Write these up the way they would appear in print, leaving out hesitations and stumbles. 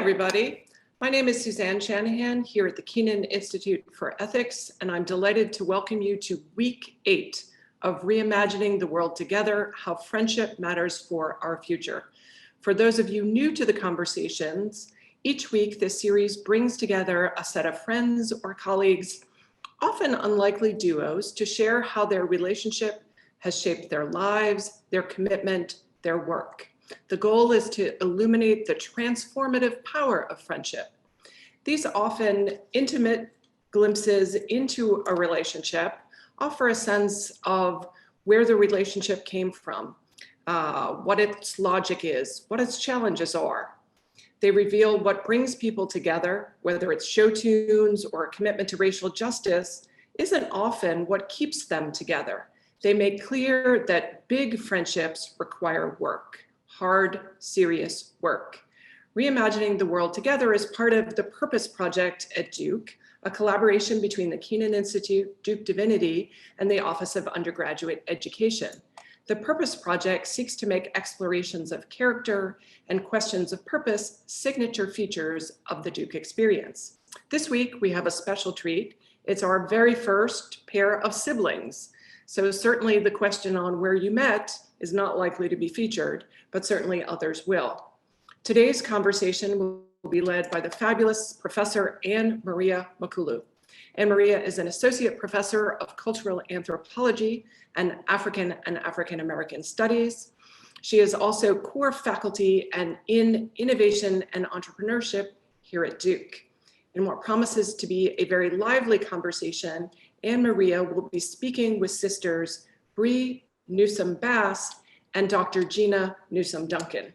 everybody. My name is Suzanne Shanahan here at the Kenan Institute for Ethics, and I'm delighted to welcome you to week 8 of Reimagining the World Together, How Friendship Matters for Our Future. For those of you new to the conversations, each week this series brings together a set of friends or colleagues, often unlikely duos, to share how their relationship has shaped their lives, their commitment, their work. The goal is to illuminate the transformative power of friendship. These often intimate glimpses into a relationship offer a sense of where the relationship came from, what its logic is, what its challenges are. They reveal what brings people together, whether it's show tunes or a commitment to racial justice, isn't often what keeps them together. They make clear that big friendships require work. Hard, serious work. Reimagining the World Together is part of the Purpose Project at Duke, a collaboration between the Kenan Institute, Duke Divinity, and the Office of Undergraduate Education. The Purpose Project seeks to make explorations of character and questions of purpose signature features of the Duke experience. This week, we have a special treat. It's our very first pair of siblings. So certainly the question on where you met is not likely to be featured, but certainly others will. Today's conversation will be led by the fabulous Professor Anne-Maria Makhulu. Anne-Maria is an associate professor of cultural anthropology and African American studies. She is also core faculty and in innovation and entrepreneurship here at Duke. In what promises to be a very lively conversation, Anne-Maria will be speaking with sisters Bree Newsome Bass and Dr. Gina Newsome Duncan.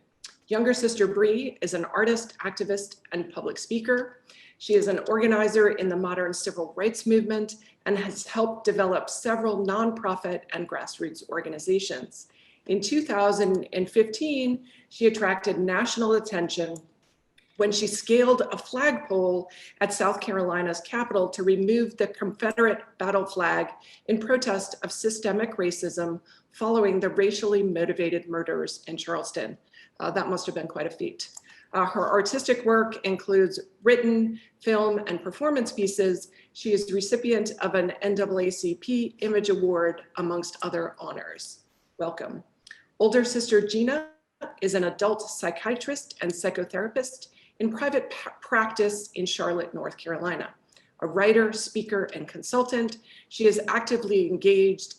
Younger sister Bree is an artist, activist, and public speaker. She is an organizer in the modern civil rights movement and has helped develop several nonprofit and grassroots organizations. In 2015, she attracted national attention when she scaled a flagpole at South Carolina's Capitol to remove the Confederate battle flag in protest of systemic racism following the racially motivated murders in Charleston. That must have been quite a feat. Her artistic work includes written, film, and performance pieces. She is the recipient of an NAACP Image Award, amongst other honors. Welcome. Older sister Gina is an adult psychiatrist and psychotherapist in private practice in Charlotte, North Carolina. A writer, speaker, and consultant, she is actively engaged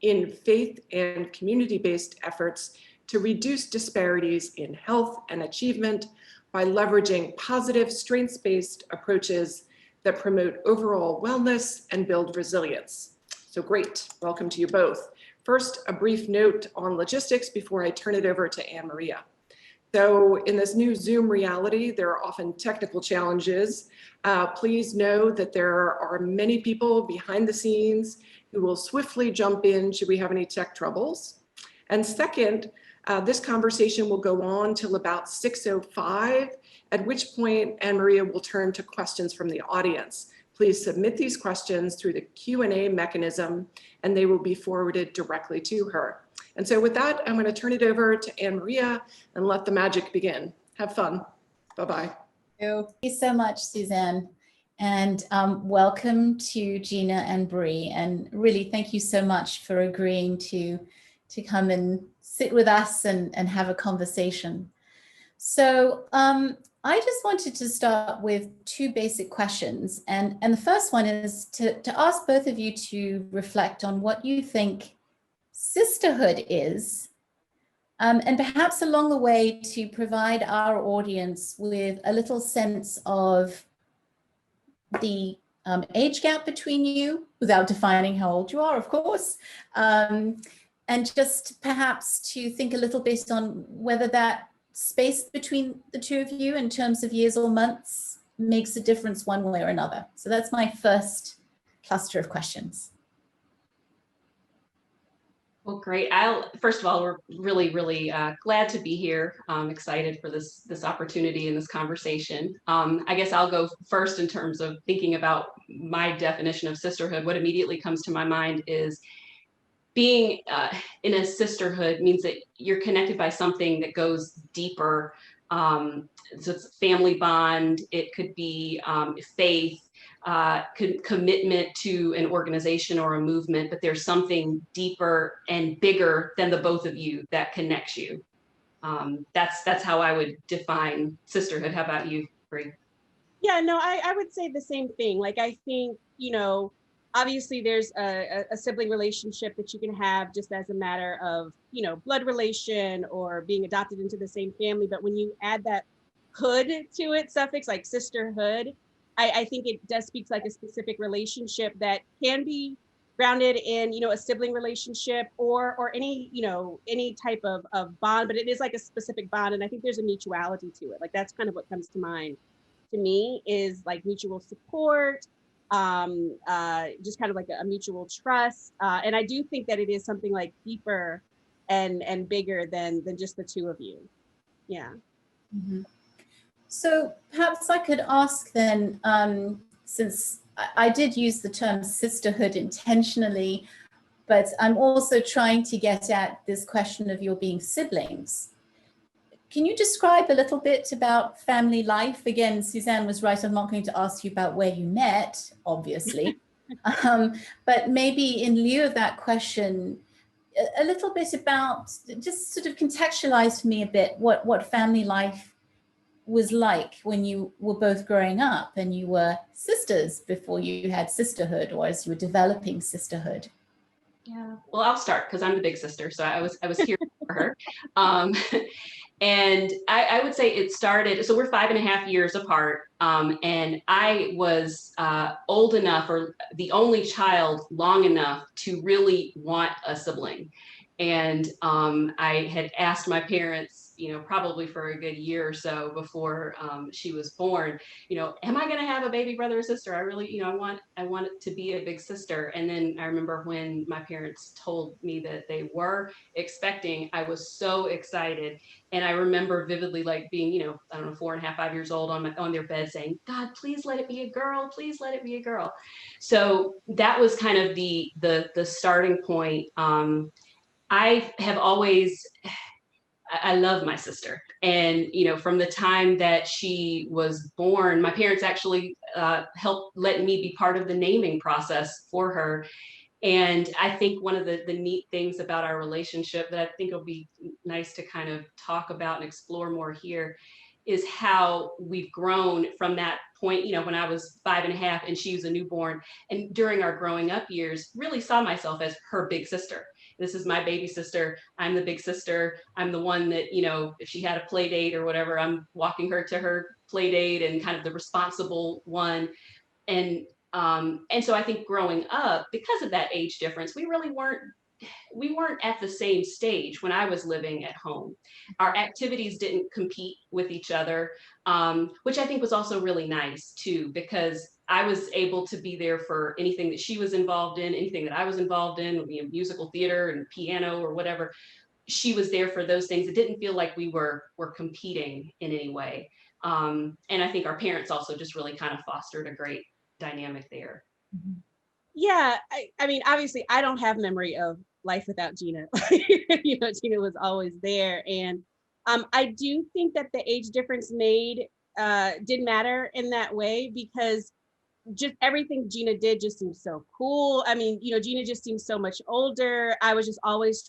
in faith and community-based efforts to reduce disparities in health and achievement by leveraging positive, strengths-based approaches that promote overall wellness and build resilience. So great, welcome to you both. First, a brief note on logistics before I turn it over to Anne-Maria. So in this new Zoom reality, there are often technical challenges. Please know that there are many people behind the scenes who will swiftly jump in should we have any tech troubles. And second, this conversation will go on till about 6:05, at which point Anne-Maria will turn to questions from the audience. Please submit these questions through the Q&A mechanism, and they will be forwarded directly to her. And so with that, I'm going to turn it over to Anne-Maria and let the magic begin. Have fun. Bye-bye. Thank you so much, Suzanne. And welcome to Gina and Bree. And really, thank you so much for agreeing to come and sit with us and have a conversation. So I just wanted to start with two basic questions. And the first one is to ask both of you to reflect on what you think sisterhood is, and perhaps along the way to provide our audience with a little sense of the age gap between you, without defining how old you are, of course, and just perhaps to think a little bit on whether that space between the two of you in terms of years or months makes a difference one way or another. So that's my first cluster of questions. Well, great. First of all, we're really glad to be here. I'm excited for this opportunity and this conversation. I guess I'll go first in terms of thinking about my definition of sisterhood. What immediately comes to my mind is being in a sisterhood means that you're connected by something that goes deeper So it's family bond, it could be faith, commitment to an organization or a movement, but there's something deeper and bigger than the both of you that connects you. That's how I would define sisterhood. How about you, Bree? Yeah, no, I would say the same thing. Like, I think, obviously there's a sibling relationship that you can have just as a matter of, blood relation or being adopted into the same family. But when you add that hood to it, suffix like sisterhood, I think it does speak to like a specific relationship that can be grounded in, a sibling relationship or any, any type of bond, but it is like a specific bond. And I think there's a mutuality to it. Like, that's kind of what comes to mind to me, is like mutual support, just kind of like a mutual trust. And I do think that it is something like deeper and bigger than just the two of you. Yeah. Mm-hmm. So perhaps I could ask then, since I did use the term sisterhood intentionally, but I'm also trying to get at this question of your being siblings. Can you describe a little bit about family life? Again, Suzanne was right. I'm not going to ask you about where you met, obviously, but maybe in lieu of that question, a little bit about, just sort of contextualize for me a bit what family life was like when you were both growing up and you were sisters before you had sisterhood, or as you were developing sisterhood. Yeah, well, I'll start because I'm the big sister, so I was here for her. And I would say it started, so we're 5.5 years apart, and I was old enough, or the only child long enough, to really want a sibling. And I had asked my parents, probably for a good year or so before she was born, am I going to have a baby brother or sister? I really, I want it to be a big sister. And then I remember when my parents told me that they were expecting, I was so excited. And I remember vividly, like, being, I don't know, 4.5, 5 years old on their bed saying, God, please let it be a girl. Please let it be a girl. So that was kind of the starting point. I have always, I love my sister. And, from the time that she was born, my parents actually helped let me be part of the naming process for her. And I think one of the neat things about our relationship that I think will be nice to kind of talk about and explore more here is how we've grown from that point, when I was 5.5 and she was a newborn. And during our growing up years, really saw myself as her big sister. This is my baby sister. I'm the big sister. I'm the one that, if she had a play date or whatever, I'm walking her to her play date and kind of the responsible one. And so I think growing up, because of that age difference, we weren't at the same stage when I was living at home. Our activities didn't compete with each other, which I think was also really nice too, because I was able to be there for anything that she was involved in, anything that I was involved in, musical theater and piano or whatever. She was there for those things. It didn't feel like we were competing in any way. And I think our parents also just really kind of fostered a great dynamic there. Yeah, I mean, obviously, I don't have memory of life without Gina. Gina was always there, and I do think that the age difference did matter in that way, because just everything Gina did just seemed so cool. I mean, Gina just seemed so much older. I just always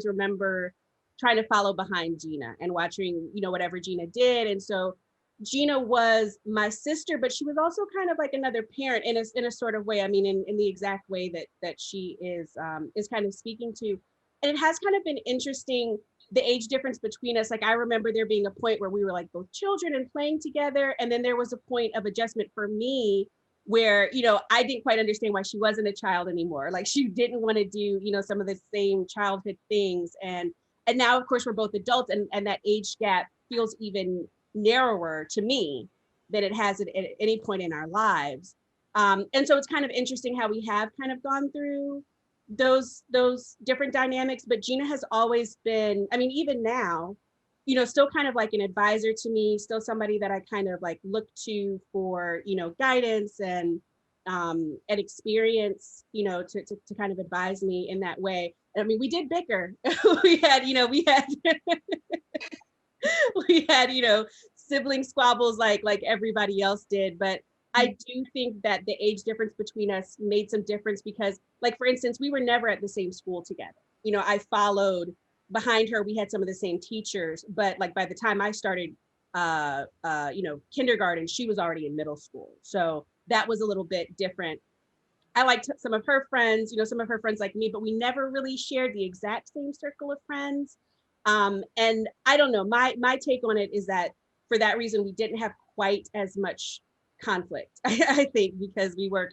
remember trying to follow behind Gina and watching, whatever Gina did. And so Gina was my sister, but she was also kind of like another parent in a sort of way. I mean, in the exact way that she is kind of speaking to. And it has kind of been interesting, the age difference between us. Like, I remember there being a point where we were like both children and playing together. And then there was a point of adjustment for me where, I didn't quite understand why she wasn't a child anymore. Like, she didn't want to do, some of the same childhood things. And now, of course, we're both adults, and that age gap feels even narrower to me than it has at any point in our lives. And so it's kind of interesting how we have kind of gone through those different dynamics, but Gina has always been, I mean, even now, still kind of like an advisor to me, still somebody that I kind of like look to for, guidance and experience, to kind of advise me in that way. I mean, we did bicker. we had we had, sibling squabbles like everybody else did. But I do think that the age difference between us made some difference because, like, for instance, we were never at the same school together. I followed behind her. We had some of the same teachers, but like by the time I started, kindergarten, she was already in middle school. So that was a little bit different. I liked some of her friends, some of her friends like me, but we never really shared the exact same circle of friends. And I don't know, my take on it is that for that reason, we didn't have quite as much conflict, I think, because we were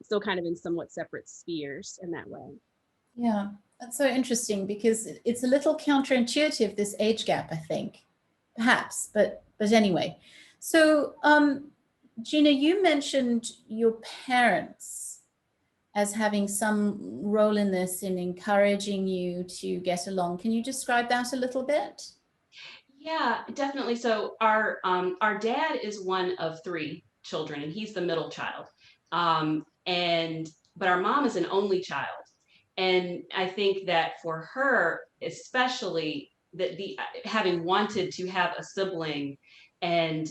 still kind of in somewhat separate spheres in that way. Yeah, that's so interesting because it's a little counterintuitive, this age gap, I think, perhaps, but anyway. So, Gina, you mentioned your parents as having some role in this, in encouraging you to get along. Can you describe that a little bit? Yeah, definitely. So our dad is one of 3 children, and he's the middle child. But our mom is an only child, and I think that for her, especially, that the having wanted to have a sibling, and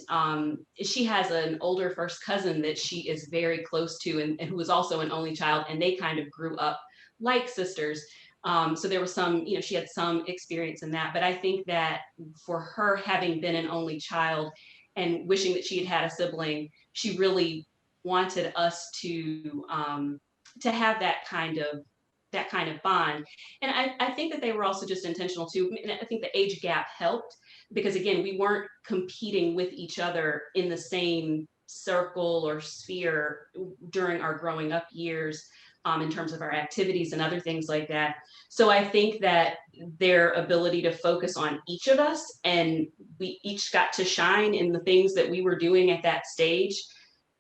she has an older first cousin that she is very close to, and who is also an only child, and they kind of grew up like sisters. So there was some, she had some experience in that, but I think that for her, having been an only child and wishing that she had had a sibling, she really wanted us to have that kind of bond. And I think that they were also just intentional too. And I think the age gap helped because, again, we weren't competing with each other in the same circle or sphere during our growing up years. In terms of our activities and other things like that. So I think that their ability to focus on each of us, and we each got to shine in the things that we were doing at that stage,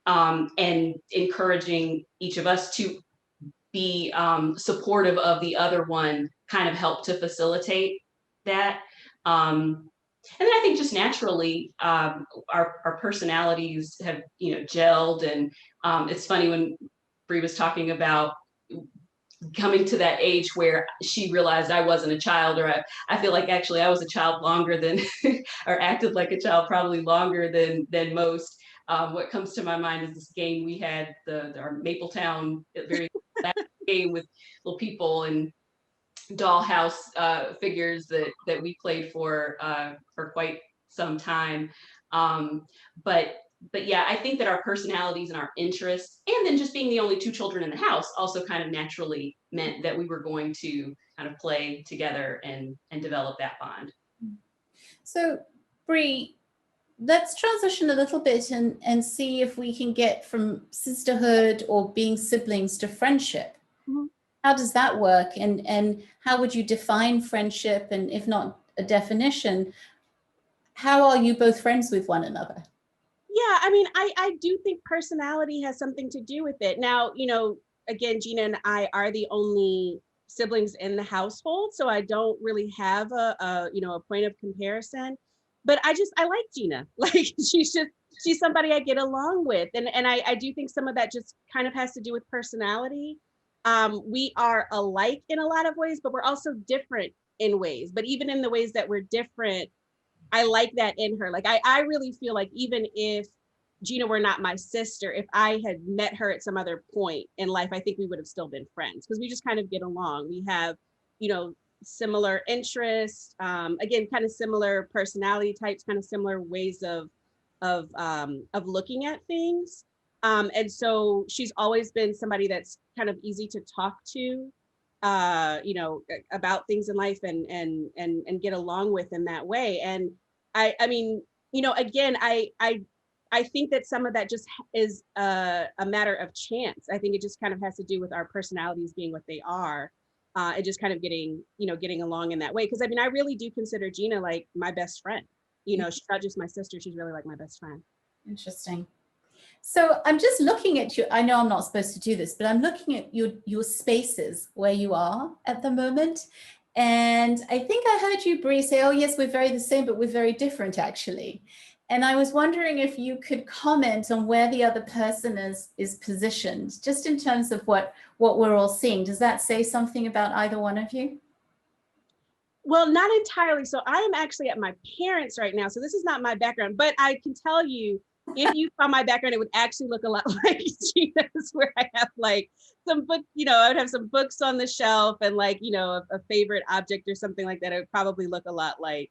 and encouraging each of us to be supportive of the other one, kind of helped to facilitate that. And then I think just naturally, our personalities have, gelled. And it's funny when Bree was talking about coming to that age where she realized I wasn't a child, or I feel like actually I was a child longer than, or acted like a child probably longer than most. What comes to my mind is this game we had, our Mapletown very game with little people and dollhouse figures that we played for quite some time. But yeah, I think that our personalities and our interests, and then just being the only 2 children in the house, also kind of naturally meant that we were going to kind of play together and develop that bond. So, Bree, let's transition a little bit and see if we can get from sisterhood or being siblings to friendship. Mm-hmm. How does that work? And how would you define friendship? And if not a definition, how are you both friends with one another? Yeah, I mean, I do think personality has something to do with it. Now, again, Gina and I are the only siblings in the household, so I don't really have a point of comparison. But I like Gina. Like she's somebody I get along with, and I do think some of that just kind of has to do with personality. We are alike in a lot of ways, but we're also different in ways. But even in the ways that we're different, I like that in her. Like, I really feel like even if Gina were not my sister, if I had met her at some other point in life, I think we would have still been friends because we just kind of get along. We have, similar interests, again, kind of similar personality types, kind of similar ways of looking at things. And so she's always been somebody that's kind of easy to talk to, about things in life and get along with in that way. And I mean, again, I think that some of that just is a matter of chance. I think it just kind of has to do with our personalities being what they are, and just kind of getting along in that way. Because I mean, I really do consider Gina like my best friend. She's not just my sister; she's really like my best friend. Interesting. So I'm just looking at you. I know I'm not supposed to do this, but I'm looking at your spaces where you are at the moment. And I think I heard you, Bree, say, oh, yes, we're very the same, but we're very different, actually. And I was wondering if you could comment on where the other person is positioned, just in terms of what we're all seeing. Does that say something about either one of you? Well, not entirely. So I am actually at my parents' right now. So this is not my background, but I can tell you, if you saw my background, it would actually look a lot like Gina's, where I have like some book, I would have some books on the shelf and like, a favorite object or something like that. It would probably look a lot like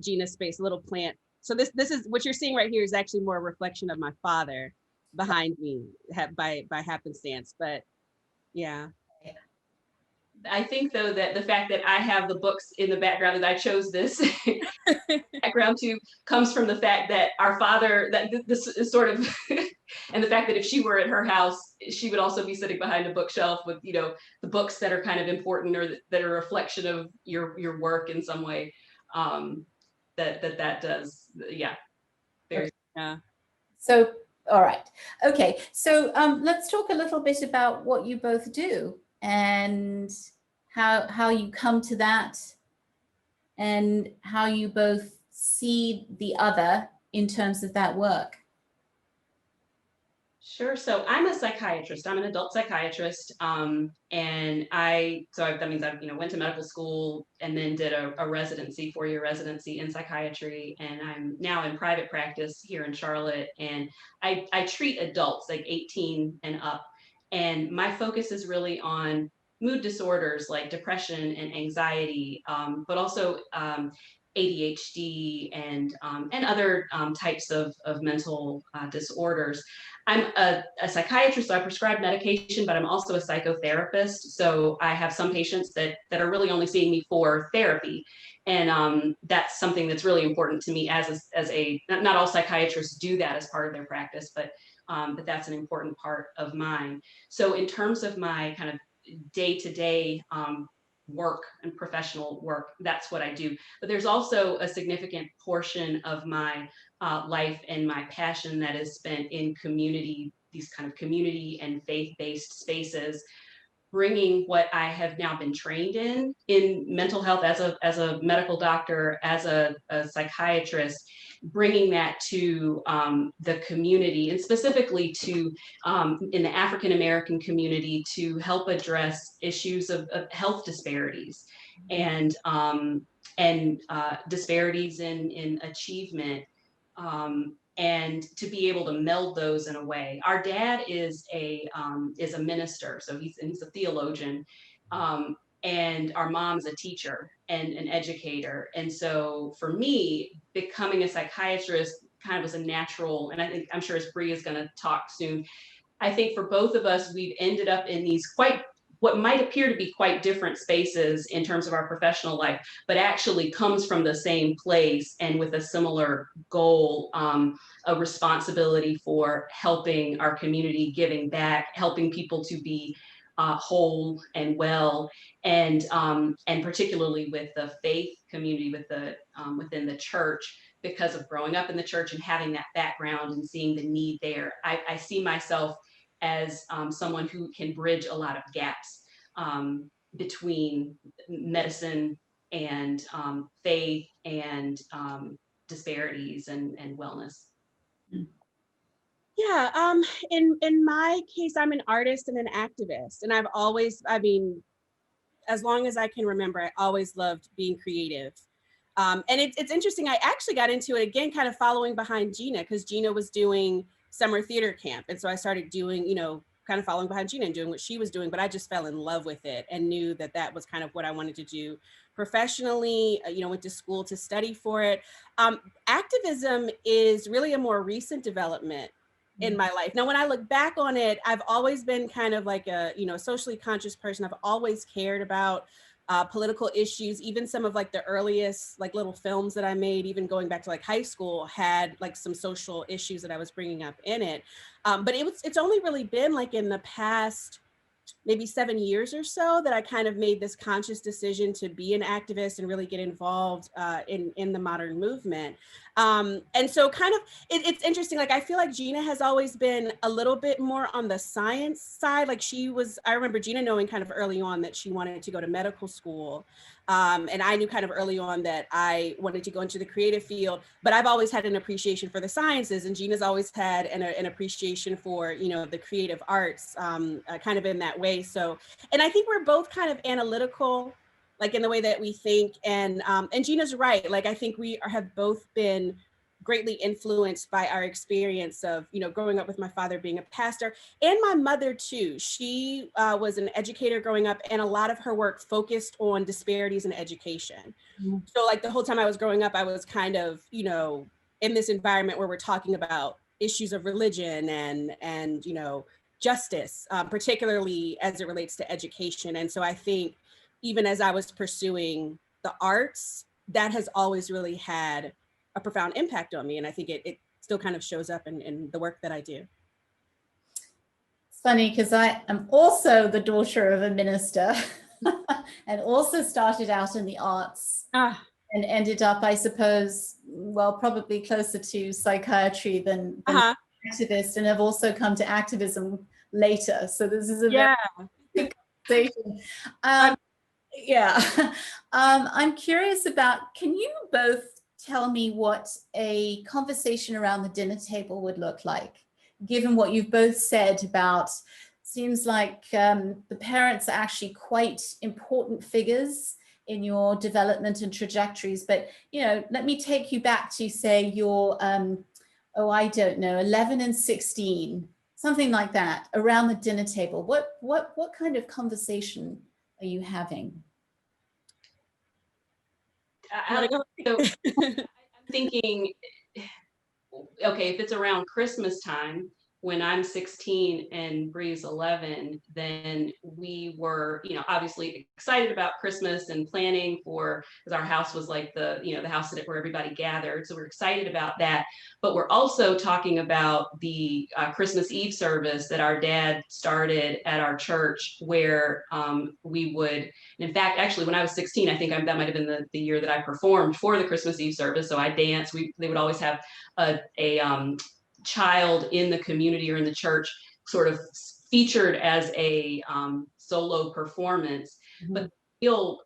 Gina's space, a little plant. So this is what you're seeing right here is actually more a reflection of my father behind me by happenstance. But yeah. I think though that the fact that I have the books in the background, that I chose this background to, comes from the fact that our father, that this is sort of, and the fact that if she were at her house, she would also be sitting behind a bookshelf with, the books that are kind of important or that are a reflection of your work in some way. That does, yeah. Okay. Yeah. So, all right. Okay. So let's talk a little bit about what you both do and how you come to that and how you both see the other in terms of that work. Sure. So I'm a psychiatrist. I'm an adult psychiatrist, and that means I went to medical school and then did a residency, 4-year residency in psychiatry, and I'm now in private practice here in Charlotte. And I treat adults like 18 and up, and my focus is really on mood disorders like depression and anxiety, but also ADHD and other types of mental disorders. I'm a psychiatrist, so I prescribe medication, but I'm also a psychotherapist. So I have some patients that are really only seeing me for therapy. And that's something that's really important to me as not all psychiatrists do that as part of their practice, but that's an important part of mine. So in terms of my kind of day-to-day work and professional work, that's what I do. But there's also a significant portion of my life and my passion that is spent in community, these kind of community and faith-based spaces, bringing what I have now been trained in mental health as a medical doctor, as a psychiatrist, bringing that to the community, and specifically to in the African American community, to help address issues of health disparities and disparities in achievement. And to be able to meld those in a way. Our dad is a minister, so he's a theologian, and our mom's a teacher and an educator. And so for me, becoming a psychiatrist kind of was a natural, and I'm sure as Bree is going to talk soon, I think for both of us, we've ended up in these what might appear to be quite different spaces in terms of our professional life, but actually comes from the same place and with a similar goal, a responsibility for helping our community, giving back, helping people to be whole and well, and particularly with the faith community, within the church, because of growing up in the church and having that background and seeing the need there. I see myself as someone who can bridge a lot of gaps between medicine and faith and disparities and wellness. Yeah, in my case, I'm an artist and an activist, and I've always, as long as I can remember, I always loved being creative. And it's interesting, I actually got into it again, kind of following behind Gina, because Gina was doing summer theater camp. And so I started doing, kind of following behind Gina and doing what she was doing, but I just fell in love with it and knew that that was kind of what I wanted to do professionally. Went to school to study for it. Activism is really a more recent development in my life. Now, when I look back on it, I've always been kind of like a, socially conscious person. I've always cared about political issues. Even some of like the earliest like little films that I made, even going back to like high school, had like some social issues that I was bringing up in it. But it's only really been like in the past maybe 7 years or so that I kind of made this conscious decision to be an activist and really get involved in the modern movement. And so kind of, it's interesting. Like, I feel like Gina has always been a little bit more on the science side. Like I remember Gina knowing kind of early on that she wanted to go to medical school. And I knew kind of early on that I wanted to go into the creative field, but I've always had an appreciation for the sciences, and Gina's always had an appreciation for, the creative arts, kind of in that way. So, and I think we're both kind of analytical. like in the way that we think. And Gina's right. Like, I think we have both been greatly influenced by our experience of, growing up with my father being a pastor, and my mother too. She was an educator growing up, and a lot of her work focused on disparities in education. So like the whole time I was growing up, I was kind of, in this environment where we're talking about issues of religion and justice, particularly as it relates to education. And so I think even as I was pursuing the arts, that has always really had a profound impact on me. And I think it still kind of shows up in the work that I do. It's funny because I am also the daughter of a minister and also started out in the arts and ended up, I suppose, well, probably closer to psychiatry than activist, and have also come to activism later. So this is a very big conversation. I'm curious about, can you both tell me what a conversation around the dinner table would look like, given what you've both said about, seems like the parents are actually quite important figures in your development and trajectories. But, let me take you back to, say, your, I don't know, 11 and 16, something like that, around the dinner table. What kind of conversation are you having? I'm thinking, okay, if it's around Christmas time, when I'm 16 and Bree's 11, then we were, obviously excited about Christmas and planning for, because our house was like the house where everybody gathered. So we're excited about that. But we're also talking about the Christmas Eve service that our dad started at our church, where we would, in fact, actually, when I was 16, I think that might have been the year that I performed for the Christmas Eve service. So I danced. They would always have a child in the community or in the church sort of featured as a solo performance. But the real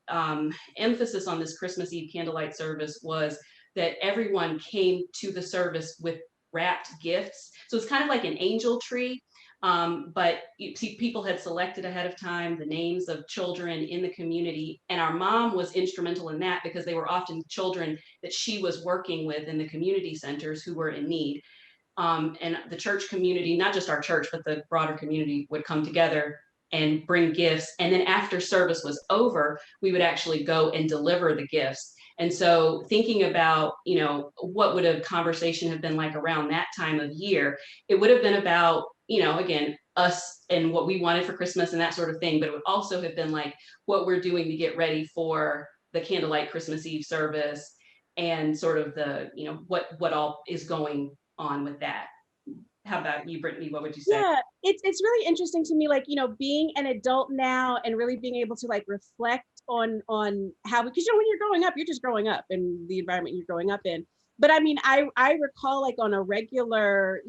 emphasis on this Christmas Eve candlelight service was that everyone came to the service with wrapped gifts. So it's kind of like an angel tree, but people had selected ahead of time the names of children in the community. And our mom was instrumental in that, because they were often children that she was working with in the community centers who were in need. And the church community, not just our church, but the broader community, would come together and bring gifts. And then after service was over, we would actually go and deliver the gifts. And so thinking about, what would a conversation have been like around that time of year, it would have been about, again, us and what we wanted for Christmas and that sort of thing. But it would also have been like what we're doing to get ready for the candlelight Christmas Eve service, and sort of the, what all is going on with that. How about you, Brittany? What would you say? Yeah, it's really interesting to me, like, being an adult now and really being able to like reflect on how, because when you're growing up, you're just growing up in the environment you're growing up in. But I mean, I recall, like, on a regular,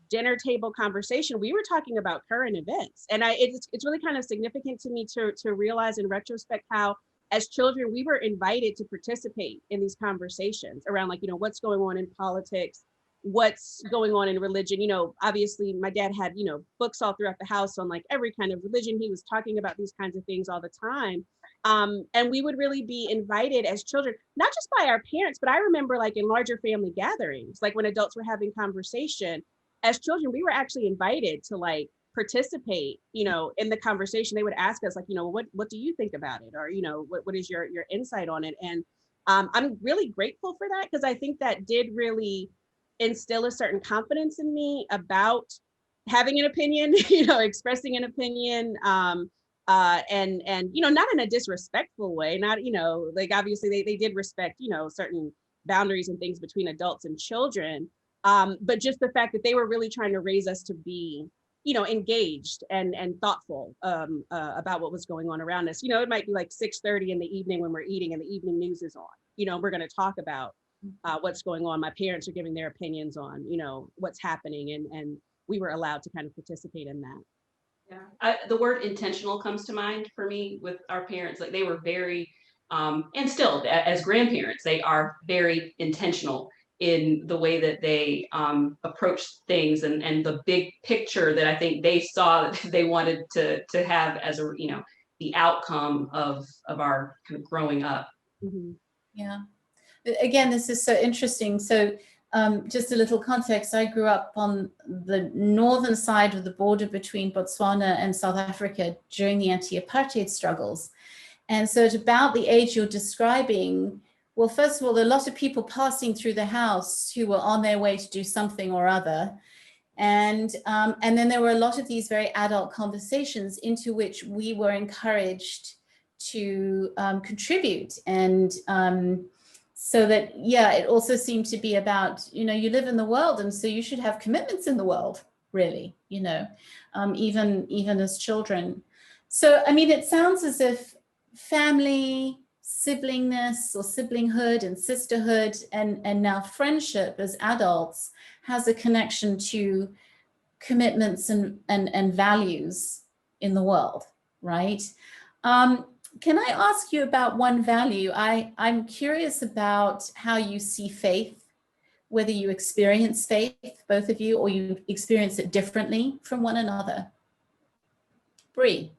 dinner table conversation, we were talking about current events. And it's really kind of significant to me to realize in retrospect how, as children, we were invited to participate in these conversations around, like, what's going on in politics, what's going on in religion. Obviously my dad had, books all throughout the house on like every kind of religion. He was talking about these kinds of things all the time. And we would really be invited as children, not just by our parents, but I remember, like, in larger family gatherings, like when adults were having conversation, as children, we were actually invited to like participate, in the conversation. They would ask us, like, what do you think about it? Or, what is your insight on it? And I'm really grateful for that, because I think that did really instill a certain confidence in me about having an opinion, expressing an opinion, and not in a disrespectful way, not, like, obviously they did respect, certain boundaries and things between adults and children, but just the fact that they were really trying to raise us to be, engaged and thoughtful about what was going on around us. It might be like 6:30 in the evening when we're eating and the evening news is on, we're going to talk about what's going on. My parents are giving their opinions on, what's happening, and we were allowed to kind of participate in that. Yeah, the word intentional comes to mind for me with our parents. Like, they were very, and still as grandparents, they are very intentional in the way that they approach things, and the big picture that I think they saw that they wanted to have as a, the outcome of our kind of growing up. Mhm. Yeah. Again, this is so interesting. So just a little context, I grew up on the northern side of the border between Botswana and South Africa during the anti-apartheid struggles. And so at about the age you're describing, well, first of all, there are a lot of people passing through the house who were on their way to do something or other. And then there were a lot of these very adult conversations into which we were encouraged to contribute. And so that, yeah, it also seemed to be about, you know, you live in the world, and so you should have commitments in the world, really, you know, even as children. So, I mean, it sounds as if family, siblingness or siblinghood and sisterhood and now friendship as adults has a connection to commitments and values in the world, right? Can I ask you about one value? I'm curious about how you see faith, whether you experience faith, both of you, or you experience it differently from one another. Bree.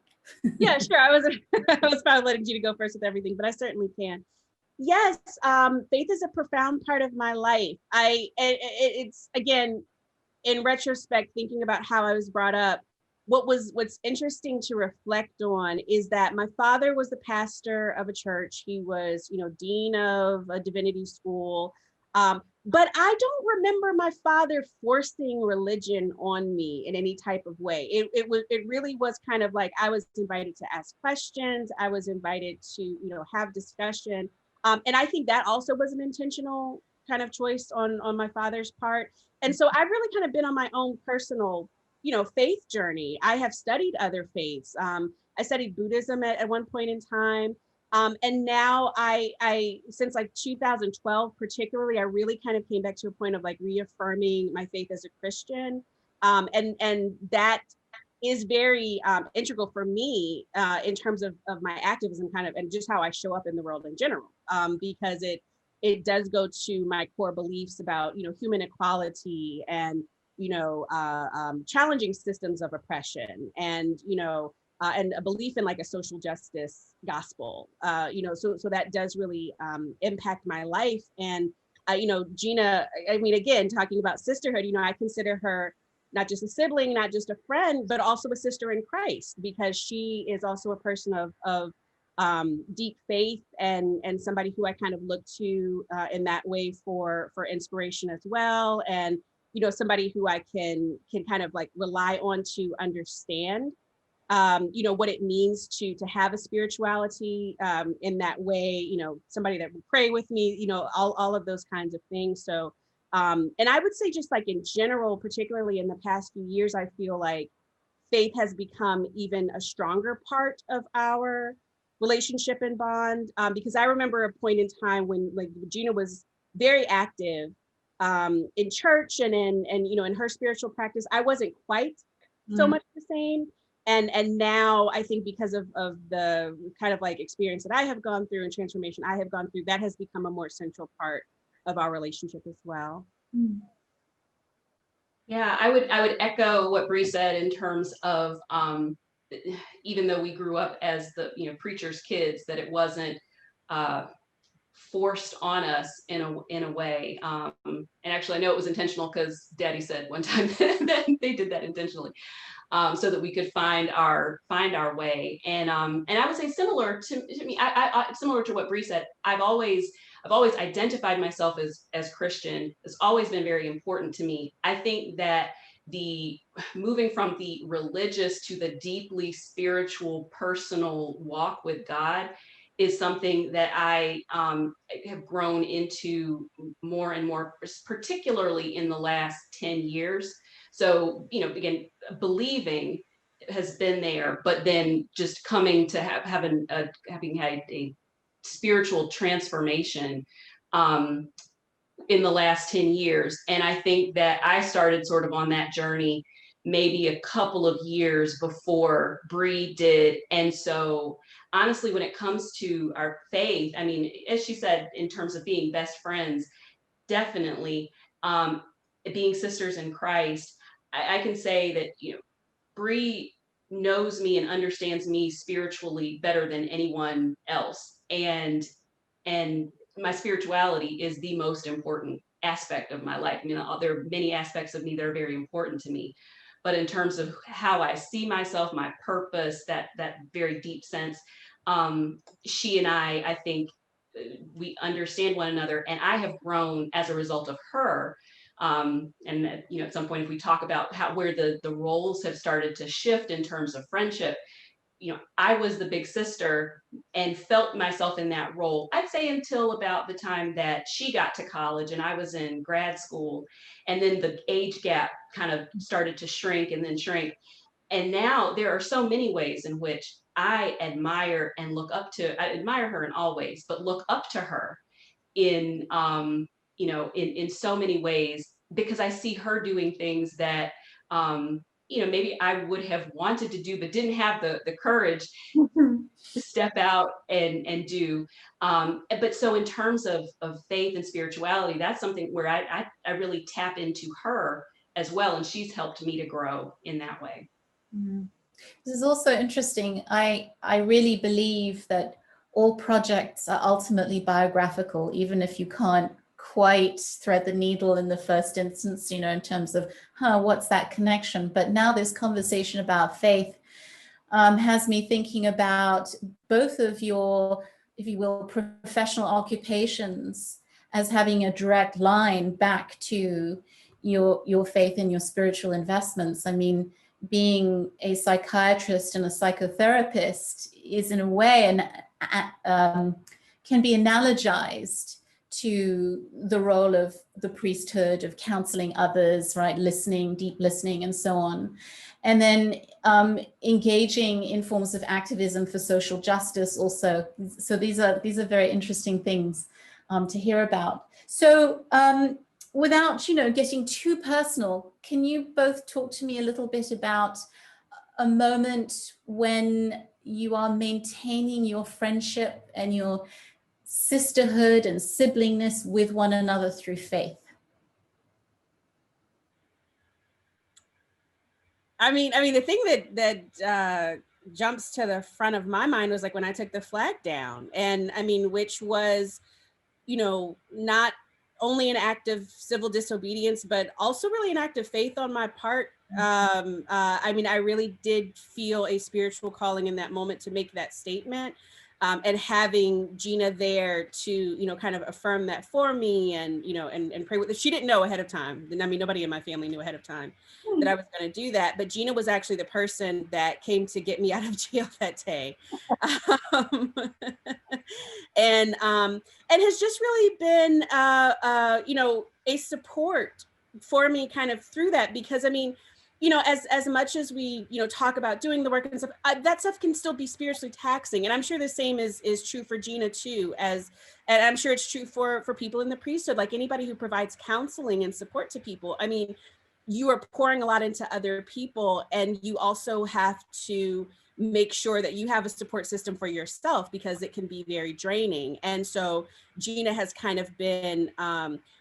Yeah, sure. I was probably letting Gina go first with everything, but I certainly can. Yes, faith is a profound part of my life. It's again, in retrospect, thinking about how I was brought up, what's interesting to reflect on is that my father was the pastor of a church. He was, you know, dean of a divinity school. But I don't remember my father forcing religion on me in any type of way. It really was kind of like I was invited to ask questions. I was invited to, you know, have discussion. And I think that also was an intentional kind of choice on my father's part. And so I've really kind of been on my own personal, you know, faith journey. I have studied other faiths. I studied Buddhism at one point in time. And now I since like 2012 particularly, I really kind of came back to a point of like reaffirming my faith as a Christian. And that is very integral for me in terms of my activism kind of, and just how I show up in the world in general, because it does go to my core beliefs about, you know, human equality and, you know, challenging systems of oppression and, you know, and a belief in like a social justice gospel, you know, so that does really impact my life. And, you know, Gina, I mean, again, talking about sisterhood, you know, I consider her not just a sibling, not just a friend, but also a sister in Christ, because she is also a person of deep faith and somebody who I kind of look to in that way for inspiration as well. And, you know, somebody who I can kind of like rely on to understand, you know, what it means to have a spirituality in that way, you know, somebody that will pray with me, you know, all of those kinds of things. So, and I would say just like in general, particularly in the past few years, I feel like faith has become even a stronger part of our relationship and bond, because I remember a point in time when like Gina was very active in church and you know, in her spiritual practice. I wasn't quite so much the same. And now I think because of the kind of like experience that I have gone through and transformation I have gone through, that has become a more central part of our relationship as well. Yeah, I would echo what Bree said in terms of even though we grew up as the, you know, preacher's kids, that it wasn't forced on us in a way. And actually, I know it was intentional because Daddy said one time that they did that intentionally, so that we could find our way. And I would say similar to me, similar to what Bree said. I've always identified myself as Christian. It's always been very important to me. I think that the moving from the religious to the deeply spiritual, personal walk with God is something that I have grown into more and more, particularly in the last 10 years. So, you know, again, believing has been there, but then just coming to having had a spiritual transformation in the last 10 years. And I think that I started sort of on that journey maybe a couple of years before Bree did. And so honestly, when it comes to our faith, I mean, as she said, in terms of being best friends, definitely being sisters in Christ, I can say that, you know, Bree knows me and understands me spiritually better than anyone else. And my spirituality is the most important aspect of my life. I mean, there are many aspects of me that are very important to me, but in terms of how I see myself, my purpose, that very deep sense, she and I think we understand one another, and I have grown as a result of her. And at some point, if we talk about where the roles have started to shift in terms of friendship, I was the big sister and felt myself in that role, I'd say, until about the time that she got to college and I was in grad school. And then the age gap kind of started to shrink and then shrink. And now there are so many ways in which I admire and look up to, I admire her in all ways, but look up to her in, in so many ways, because I see her doing things that, maybe I would have wanted to do, but didn't have the courage to step out and do. But so in terms of faith and spirituality, that's something where I really tap into her as well. And she's helped me to grow in that way. This is also interesting. I really believe that all projects are ultimately biographical, even if you can't quite thread the needle in the first instance, in terms of, what's that connection? But now this conversation about faith has me thinking about both of your, if you will, professional occupations as having a direct line back to your faith and your spiritual investments. I mean, being a psychiatrist and a psychotherapist is in a way can be analogized to the role of the priesthood, of counseling others, right? Listening, deep listening, and so on. And then engaging in forms of activism for social justice also. So these are very interesting things to hear about. So without, getting too personal, can you both talk to me a little bit about a moment when you are maintaining your friendship and your sisterhood and siblingness with one another through faith? I mean, the thing that jumps to the front of my mind was like when I took the flag down, and I mean, which was, not only an act of civil disobedience, but also really an act of faith on my part. I mean, I really did feel a spiritual calling in that moment to make that statement. And having Gina there to, kind of affirm that for me and, and pray with her. She didn't know ahead of time. I mean, nobody in my family knew ahead of time that I was going to do that. But Gina was actually the person that came to get me out of jail that day. And has just really been, a support for me kind of through that, because I mean, as much as we, talk about doing the work and stuff, that stuff can still be spiritually taxing. And I'm sure the same is true for Gina too, and I'm sure it's true for people in the priesthood, like anybody who provides counseling and support to people. I mean, you are pouring a lot into other people, and you also have to make sure that you have a support system for yourself, because it can be very draining. And so Gina has kind of been,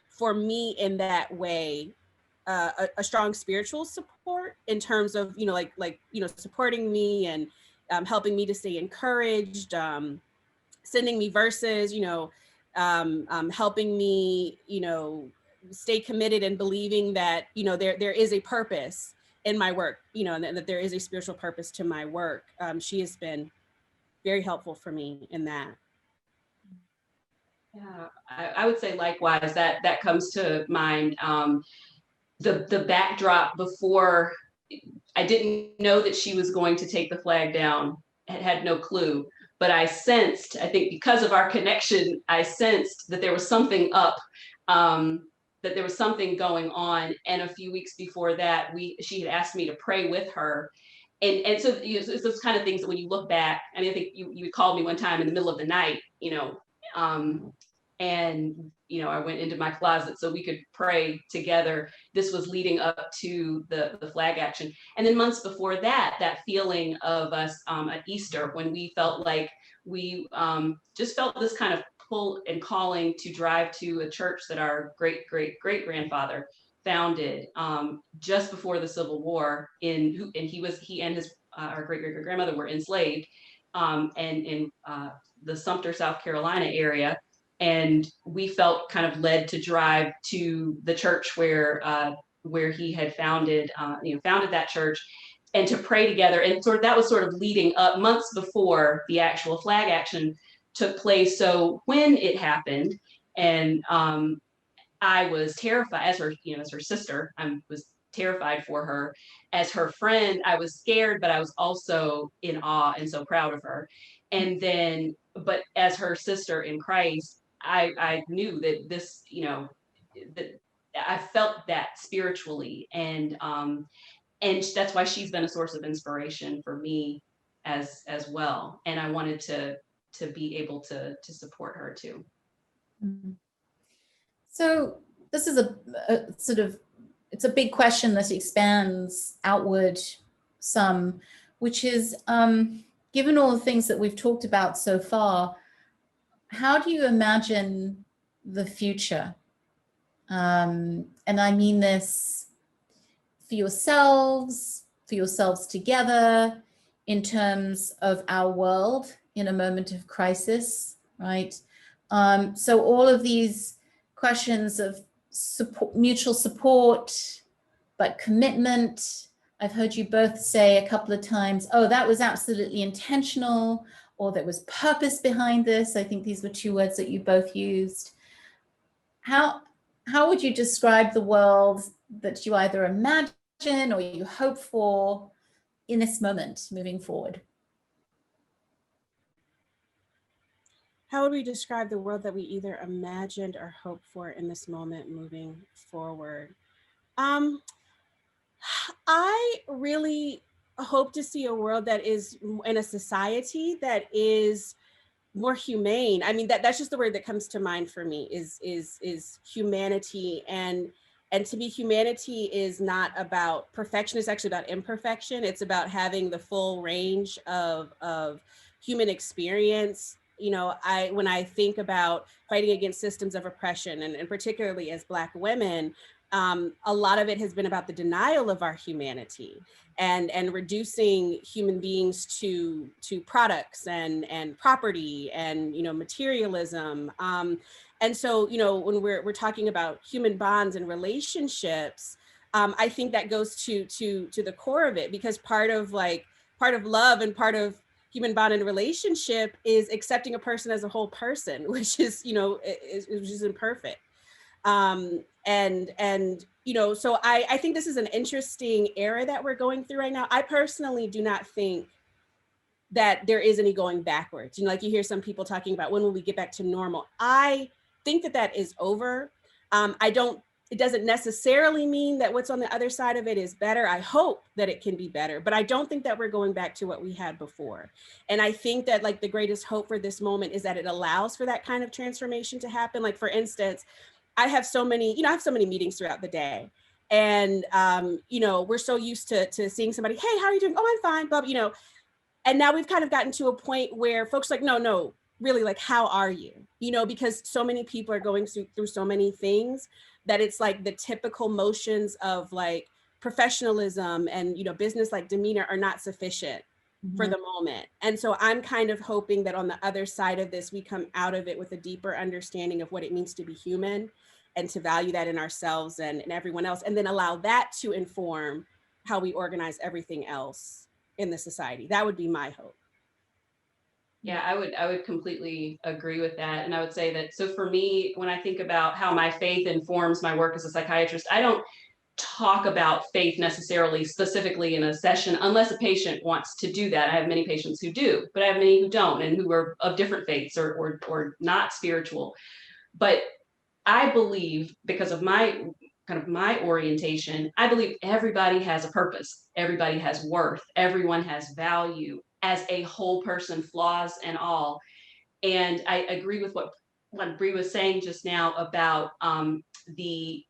for me in that way, a strong spiritual support in terms of, supporting me and helping me to stay encouraged, sending me verses, helping me, stay committed and believing that, there is a purpose in my work, and that there is a spiritual purpose to my work. She has been very helpful for me in that. Yeah, I would say likewise, that comes to mind. The backdrop before, I didn't know that she was going to take the flag down, had no clue, but I sensed, I think because of our connection, I sensed that there was something up, that there was something going on. And a few weeks before that, she had asked me to pray with her. And so it's those kind of things that when you look back, I mean, I think you called me one time in the middle of the night, and I went into my closet so we could pray together. This was leading up to the flag action. And then months before that feeling of us at Easter, when we felt like we just felt this kind of pull and calling to drive to a church that our great grandfather founded just before the Civil War. And he and his our great-great-grandmother were enslaved, and in the Sumter, South Carolina area. And we felt kind of led to drive to the church where he had founded that church, and to pray together. And that was sort of leading up months before the actual flag action took place. So when it happened, and I was terrified as her sister. I was terrified for her. As her friend, I was scared, but I was also in awe and so proud of her. And then, but as her sister in Christ, I knew that this, that I felt that spiritually, and that's why she's been a source of inspiration for me as well. And I wanted to be able to support her too. Mm-hmm. So this is a sort of, it's a big question that expands outward some, which is, given all the things that we've talked about so far, how do you imagine the future? And I mean this for yourselves together, in terms of our world in a moment of crisis, right? So all of these questions of support, mutual support, but commitment. I've heard you both say a couple of times, oh, that was absolutely intentional, or there was purpose behind this. I think these were two words that you both used. How would you describe the world that you either imagine or you hope for in this moment moving forward? How would we describe the world that we either imagined or hoped for in this moment moving forward? I really hope to see a world that is in a society that is more humane. I mean, that's just the word that comes to mind for me is humanity. And to me, humanity is not about perfection. It's actually about imperfection. It's about having the full range of human experience. When I think about fighting against systems of oppression, and particularly as Black women, a lot of it has been about the denial of our humanity and reducing human beings to products and property and materialism. And so when we're talking about human bonds and relationships, I think that goes to the core of it, because part of love and part of human bond and relationship is accepting a person as a whole person, which is which is imperfect. So I think this is an interesting era that we're going through right now. I personally do not think that there is any going backwards. Like you hear some people talking about, when will we get back to normal? I think that is over. It doesn't necessarily mean that what's on the other side of it is better. I hope that it can be better, but I don't think that we're going back to what we had before. And I think that the greatest hope for this moment is that it allows for that kind of transformation to happen. Like, for instance, I have so many meetings throughout the day. And, we're so used to seeing somebody, hey, how are you doing? Oh, I'm fine, Bob, And now we've kind of gotten to a point where folks are like, no, really, how are you? Because so many people are going through so many things that it's the typical motions of professionalism and, business demeanor are not sufficient for the moment. And so I'm kind of hoping that on the other side of this, we come out of it with a deeper understanding of what it means to be human and to value that in ourselves and everyone else, and then allow that to inform how we organize everything else in the society. That would be my hope. Yeah, I would completely agree with that. And I would say that, so for me, when I think about how my faith informs my work as a psychiatrist, I don't talk about faith necessarily specifically in a session unless a patient wants to do that. I have many patients who do, but I have many who don't, and who are of different faiths or not spiritual. But I believe, because of my orientation, I believe everybody has a purpose. Everybody has worth. Everyone has value as a whole person, flaws and all. And I agree with what Bree was saying just now about the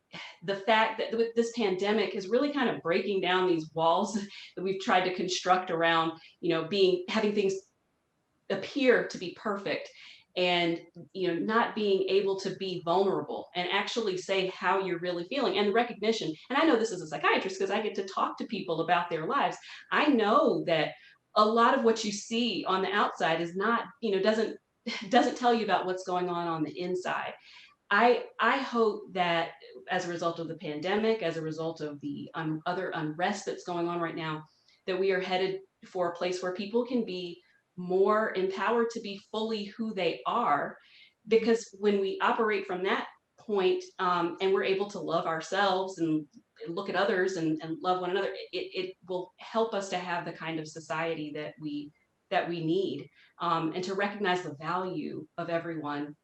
fact that with this pandemic is really kind of breaking down these walls that we've tried to construct around, having things appear to be perfect. and not being able to be vulnerable and actually say how you're really feeling, and the recognition. And I know this as a psychiatrist because I get to talk to people about their lives. I know that a lot of what you see on the outside is not, doesn't tell you about what's going on the inside. I hope that as a result of the pandemic, as a result of the other unrest that's going on right now, that we are headed for a place where people can be more empowered to be fully who they are. Because when we operate from that point, and we're able to love ourselves and look at others and love one another, it will help us to have the kind of society that we need, and to recognize the value of everyone.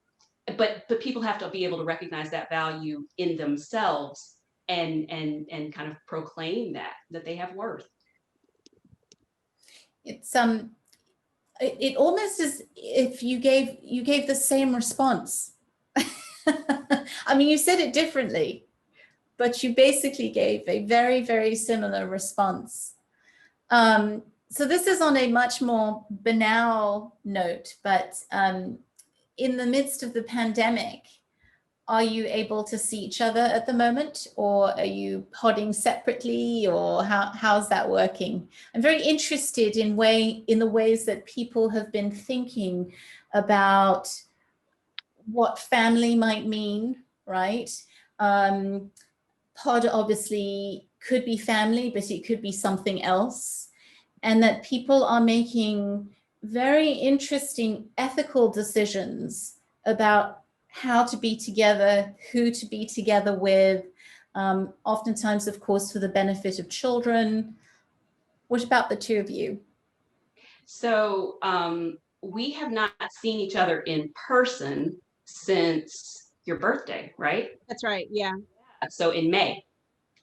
But people have to be able to recognize that value in themselves and kind of proclaim that they have worth. It's it almost as if you gave the same response. I mean, you said it differently, but you basically gave a very, very similar response. So this is on a much more banal note, but in the midst of the pandemic, are you able to see each other at the moment, or are you podding separately, or how's that working? I'm very interested in the ways that people have been thinking about what family might mean, right? Pod obviously could be family, but it could be something else. And that people are making very interesting ethical decisions about how to be together, who to be together with, oftentimes, of course, for the benefit of children. What about the two of you? So we have not seen each other in person since your birthday, right? That's right. Yeah. So in May.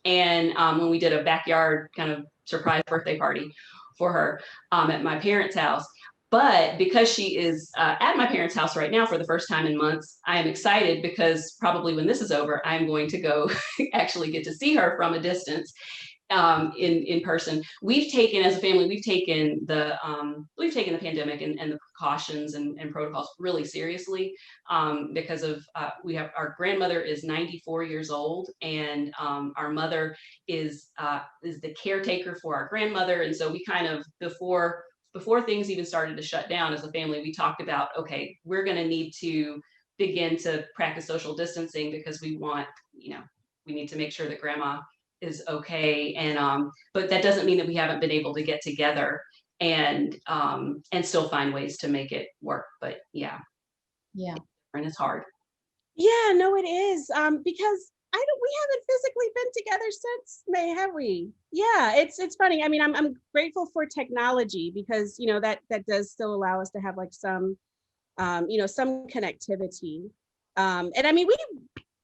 And when we did a backyard kind of surprise birthday party for her at my parents' house. But because she is at my parents' house right now for the first time in months, I am excited because probably when this is over, I'm going to go actually get to see her from a distance in person. We've taken, as a family, we've taken the pandemic and the precautions and protocols really seriously, because of our grandmother is 94 years old, and our mother is the caretaker for our grandmother. And so we kind of, before things even started to shut down as a family, we talked about, okay, we're going to need to begin to practice social distancing because we need to make sure that grandma is okay. And but that doesn't mean that we haven't been able to get together and still find ways to make it work. But yeah, and it's hard. Yeah, no, it is. Because we haven't physically been together since May, have we? Yeah, it's funny. I mean, I'm grateful for technology because that does still allow us to have like some some connectivity. And I mean, we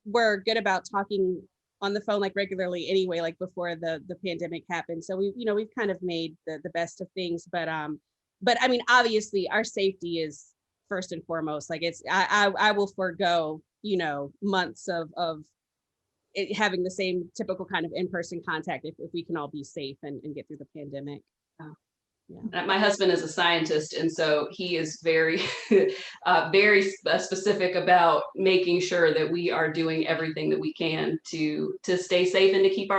were good about talking on the phone like regularly anyway, like before the pandemic happened. So we've kind of made the best of things. But I mean, obviously our safety is first and foremost. Like I will forego months of it having the same typical kind of in-person contact if we can all be safe and get through the pandemic. Yeah. My husband is a scientist, and so he is very, very specific about making sure that we are doing everything that we can to stay safe and to keep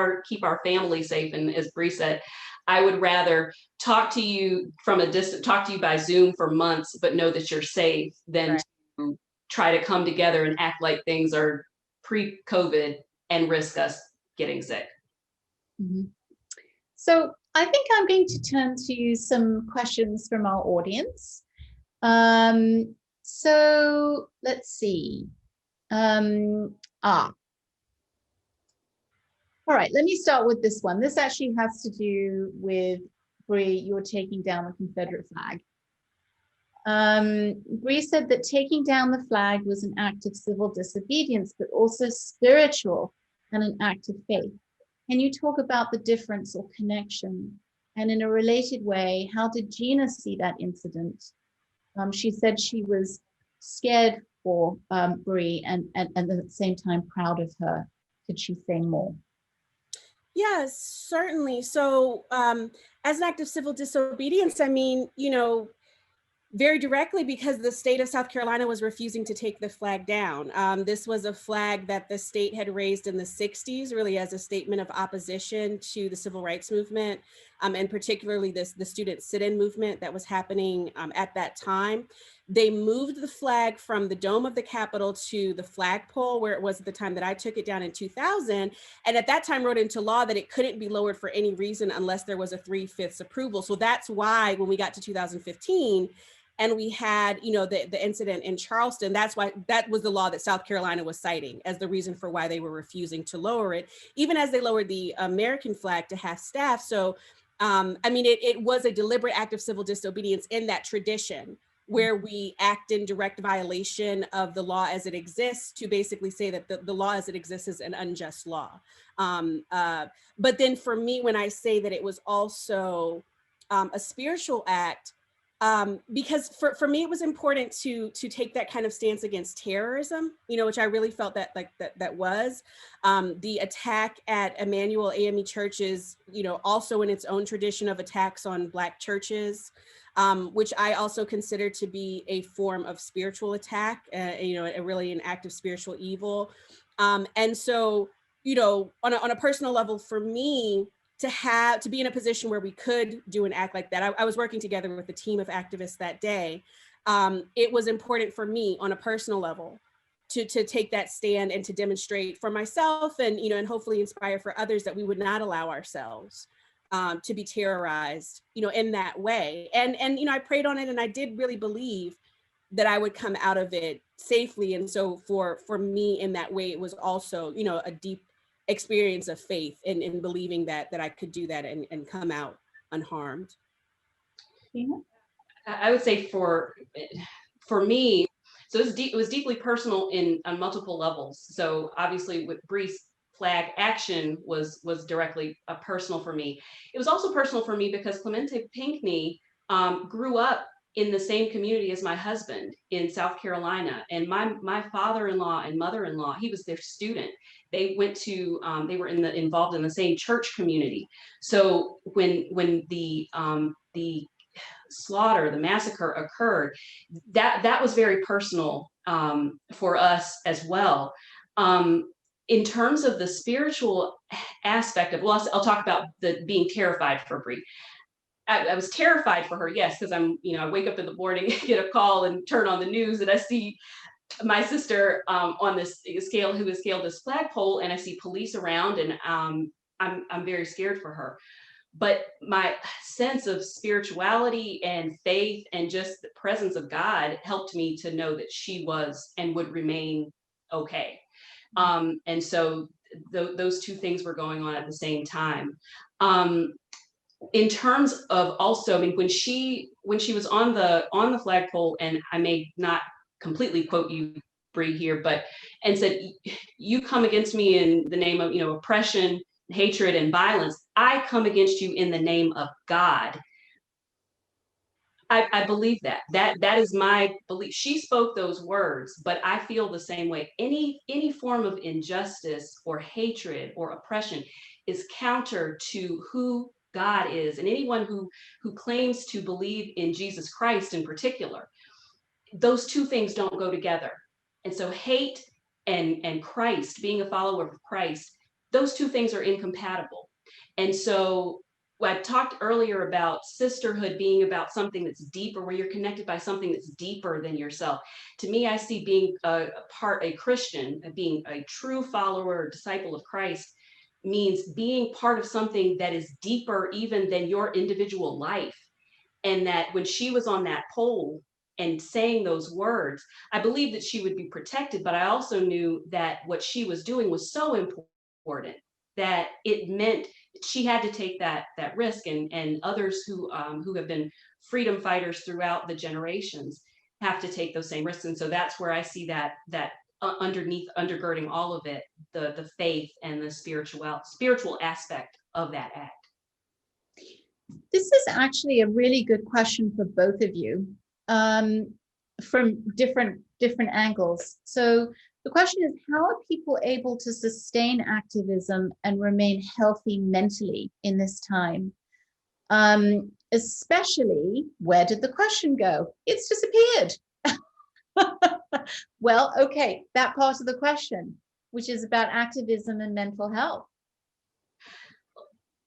our family safe. And as Bree said, I would rather talk to you from a distance, talk to you by Zoom for months, but know that you're safe than to try to come together and act like things are pre-COVID and risk us getting sick. Mm-hmm. So I think I'm going to turn to some questions from our audience. So let's see. All right, let me start with this one. This actually has to do with, Bree, you're taking down the Confederate flag. Bree said that taking down the flag was an act of civil disobedience, but also spiritual and an act of faith. Can you talk about the difference or connection? And in a related way, how did Gina see that incident? She said she was scared for Bree and at the same time proud of her. Could she say more? Yes, certainly. So as an act of civil disobedience, I mean, Very directly, because the state of South Carolina was refusing to take the flag down. This was a flag that the state had raised in the 60s, really as a statement of opposition to the civil rights movement, and particularly the student sit-in movement that was happening at that time. They moved the flag from the dome of the Capitol to the flagpole, where it was at the time that I took it down in 2000. And at that time wrote into law that it couldn't be lowered for any reason unless there was a 3/5 approval. So that's why when we got to 2015, and we had, the incident in Charleston, that's why that was the law that South Carolina was citing as the reason for why they were refusing to lower it, even as they lowered the American flag to half staff. So, it was a deliberate act of civil disobedience in that tradition, where we act in direct violation of the law as it exists to basically say that the law as it exists is an unjust law. But then for me, when I say that it was also a spiritual act, because for me, it was important to take that kind of stance against terrorism, which I really felt that was the attack at Emanuel AME churches, also in its own tradition of attacks on Black churches, which I also consider to be a form of spiritual attack, really an act of spiritual evil. And so, on a personal level, for me, to be in a position where we could do an act like that. I was working together with a team of activists that day. It was important for me on a personal level to take that stand and to demonstrate for myself and, and hopefully inspire for others that we would not allow ourselves to be terrorized, in that way. And, I prayed on it, and I did really believe that I would come out of it safely. And so for me in that way, it was also, a deep experience of faith in believing that I could do that and come out unharmed. Yeah. I would say for me, so it was deeply personal on multiple levels. So obviously with Bree's flag action was directly personal for me. It was also personal for me because Clemente Pinckney grew up in the same community as my husband in South Carolina. And my father-in-law and mother-in-law, he was their student. They went to, they were involved in the same church community. So when the slaughter, the massacre occurred, that was very personal for us as well. In terms of the spiritual aspect of, well, I'll talk about the being terrified for Bree. I was terrified for her, yes, because I wake up in the morning, get a call and turn on the news, and I see my sister on this scale who has scaled this flagpole, and I see police around, and I'm very scared for her. But my sense of spirituality and faith and just the presence of God helped me to know that she was and would remain okay. And so those two things were going on at the same time. In terms of also, when she was on the flagpole, and I may not completely quote you, Bree, here, and said, "You come against me in the name of oppression, hatred, and violence. I come against you in the name of God." I believe that is my belief. She spoke those words, but I feel the same way. Any form of injustice or hatred or oppression is counter to who God is, and anyone who claims to believe in Jesus Christ in particular. Those two things don't go together. And so hate and Christ, being a follower of Christ, those two things are incompatible. And so I talked earlier about sisterhood being about something that's deeper, where you're connected by something that's deeper than yourself. To me, I see being a Christian, being a true follower or disciple of Christ, means being part of something that is deeper even than your individual life. And that when she was on that pole and saying those words, I believed that she would be protected, but I also knew that what she was doing was so important that it meant she had to take that risk, and others who have been freedom fighters throughout the generations have to take those same risks. And so that's where I see that undergirding all of it, the faith and the spiritual aspect of that act. This is actually a really good question for both of you, from different angles. So the question is, how are people able to sustain activism and remain healthy mentally in this time? Especially, where did the question go? It's disappeared. Well, okay, that part of the question, which is about activism and mental health.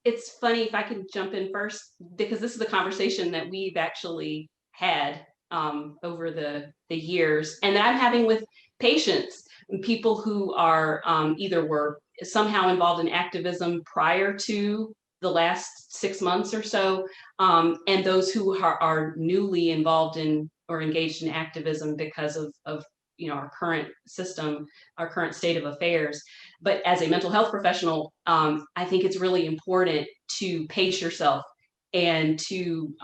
It's funny if I can jump in first, because this is a conversation that we've actually had over the years, and that I'm having with patients, people who are either were somehow involved in activism prior to the last 6 months or so, and those who are newly involved in or engaged in activism because of our current system, our current state of affairs. But as a mental health professional, I think it's really important to pace yourself and to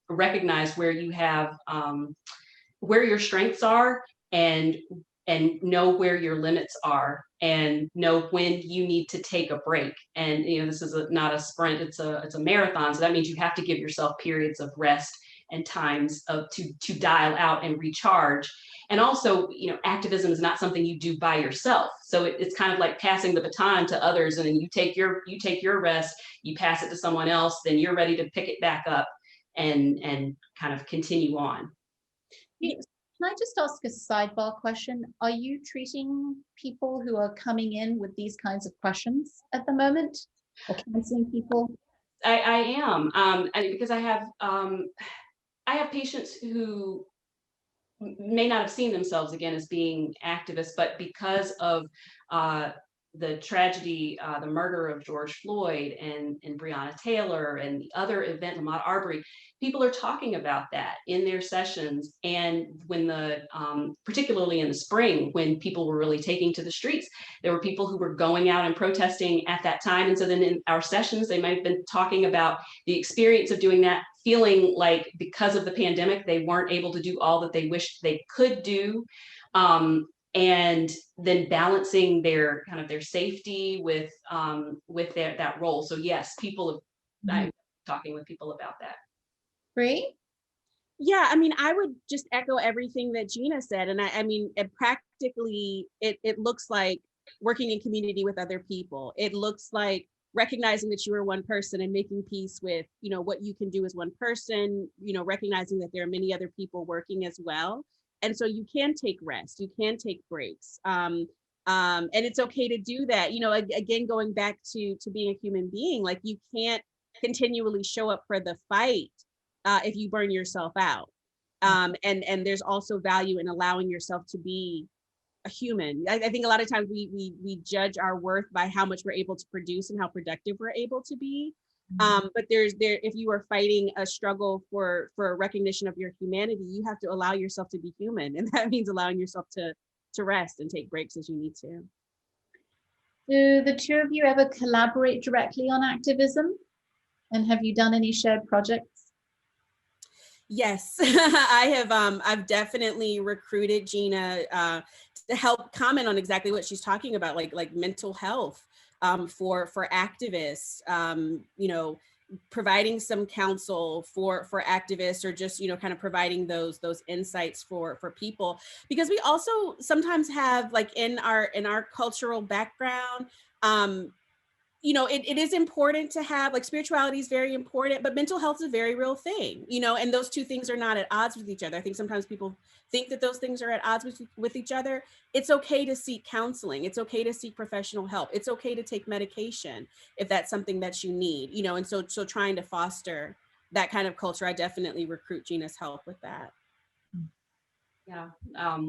recognize where you have where your strengths are, and know where your limits are, and know when you need to take a break. And this is not a sprint; it's a marathon. So that means you have to give yourself periods of rest and times to dial out and recharge. And also, activism is not something you do by yourself. So it's kind of like passing the baton to others, and then you take your rest, you pass it to someone else, then you're ready to pick it back up and kind of continue on. Can I just ask a sidebar question? Are you treating people who are coming in with these kinds of questions at the moment, or counseling people? I am, because I have patients who may not have seen themselves again as being activists, but because of the tragedy, the murder of George Floyd and Breonna Taylor and the other event, Ahmaud Arbery, people are talking about that in their sessions. And when particularly in the spring, when people were really taking to the streets, there were people who were going out and protesting at that time. And so then in our sessions, they might have been talking about the experience of doing that, feeling like because of the pandemic, they weren't able to do all that they wished they could do. And then balancing their safety with that role. So yes, I'm talking with people about that. Bree? Yeah, I mean, I would just echo everything that Gina said. And I mean, practically, it looks like working in community with other people. It looks like recognizing that you are one person and making peace with, what you can do as one person, recognizing that there are many other people working as well. And so you can take rest, you can take breaks. And it's okay to do that. Again, going back to being a human being, like you can't continually show up for the fight if you burn yourself out. And there's also value in allowing yourself to be a human. I think a lot of times we judge our worth by how much we're able to produce and how productive we're able to be. But if you are fighting a struggle for recognition of your humanity, you have to allow yourself to be human, and that means allowing yourself to rest and take breaks as you need to. Do the two of you ever collaborate directly on activism? And have you done any shared projects? Yes, I have. I've definitely recruited Gina to help comment on exactly what she's talking about, like mental health for activists. Providing some counsel for activists, or just kind of providing those insights for people, because we also sometimes have, like, in our cultural background, it is important to have, like, spirituality is very important, but mental health is a very real thing, and those two things are not at odds with each other. I think sometimes people think that those things are at odds with each other. It's okay to seek counseling. It's okay to seek professional help. It's okay to take medication if that's something that you need, and so trying to foster that kind of culture, I definitely recruit Gina's help with that. Yeah,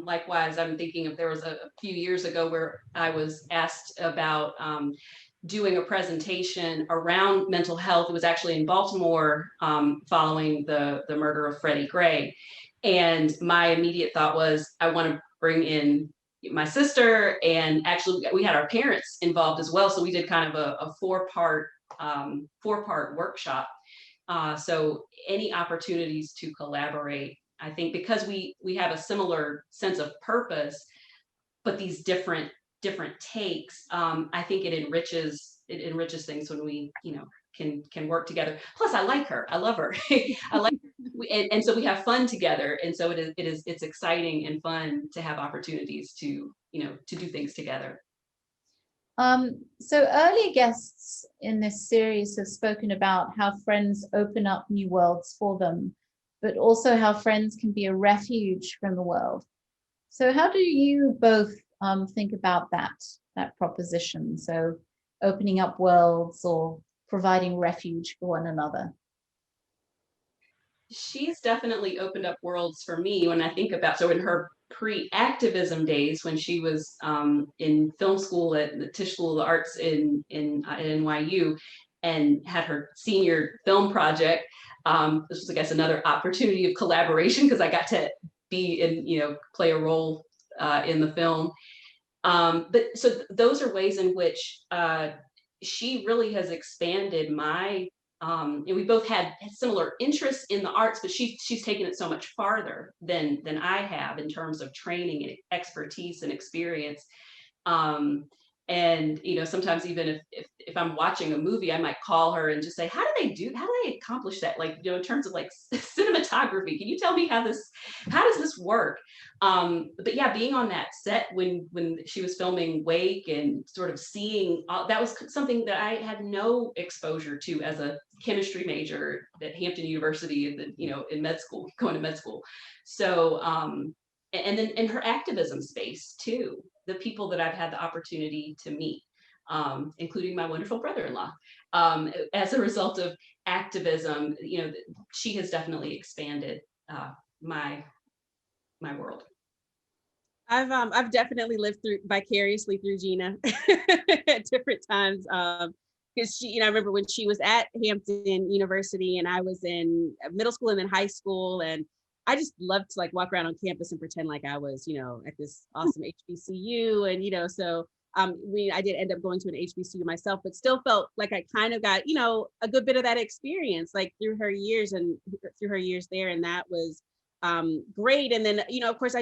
likewise, I'm thinking if there was a few years ago where I was asked about doing a presentation around mental health. It was actually in Baltimore following the murder of Freddie Gray. And my immediate thought was, I want to bring in my sister, and actually we had our parents involved as well. So we did kind of a four-part workshop. So any opportunities to collaborate, I think, because we have a similar sense of purpose, but these different takes, I think it enriches things when we can work together. Plus, I like her. I love her. I like her. And so we have fun together. And so it's exciting and fun to have opportunities to do things together. So earlier guests in this series have spoken about how friends open up new worlds for them, but also how friends can be a refuge from the world. So how do you both think about that proposition? So opening up worlds or providing refuge for one another? She's definitely opened up worlds for me when I think about, so in her pre-activism days, when she was in film school at the Tisch School of the Arts at NYU, and had her senior film project. This was, I guess, another opportunity of collaboration because I got to be in, play a role in the film. But so those are ways in which she really has expanded my, and we both had similar interests in the arts, but she's taken it so much farther than I have in terms of training and expertise and experience. And sometimes even if I'm watching a movie, I might call her and just say, how do they accomplish that? Like, in terms of like cinematography, can you tell me how does this work? But yeah, being on that set when she was filming Wake and sort of seeing, that was something that I had no exposure to as a chemistry major at Hampton University, in med school, going to med school. So, and then in her activism space too, the people that I've had the opportunity to meet, including my wonderful brother-in-law, as a result of activism, she has definitely expanded my world. I've definitely lived vicariously through Gina at different times. Because she, I remember when she was at Hampton University and I was in middle school and then high school, and I just loved to like walk around on campus and pretend like I was, at this awesome HBCU. And, so I did end up going to an HBCU myself, but still felt like I kind of got, a good bit of that experience, like through her years there. And that was great. And then, of course,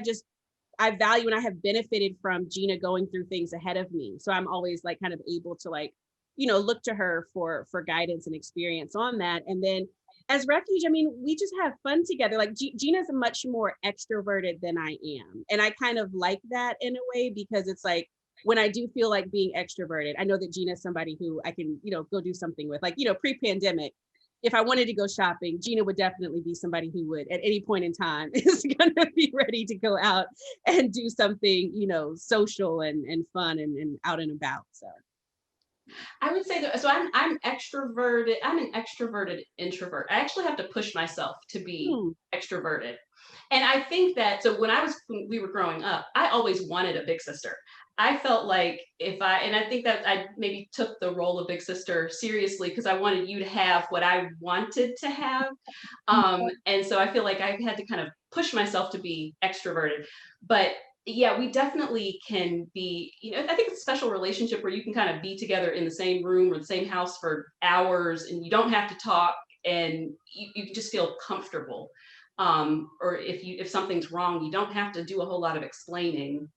I value and I have benefited from Gina going through things ahead of me. So I'm always like kind of able to like, look to her for guidance and experience on that. And then as refuge, I mean, we just have fun together. Like Gina's much more extroverted than I am. And I kind of like that in a way, because it's like, when I do feel like being extroverted, I know that Gina's somebody who I can, go do something with. Like, pre-pandemic, if I wanted to go shopping, Gina would definitely be somebody who would at any point in time is going to be ready to go out and do something, social and fun and out and about. So I would say that, so I'm extroverted. I'm an extroverted introvert. I actually have to push myself to be extroverted. And I think that, so when we were growing up, I always wanted a big sister. I felt like and I think that I maybe took the role of big sister seriously because I wanted you to have what I wanted to have. And so I feel like I had to kind of push myself to be extroverted. But yeah, we definitely can be, I think it's a special relationship where you can kind of be together in the same room or the same house for hours and you don't have to talk and you can just feel comfortable. Or if something's wrong, you don't have to do a whole lot of explaining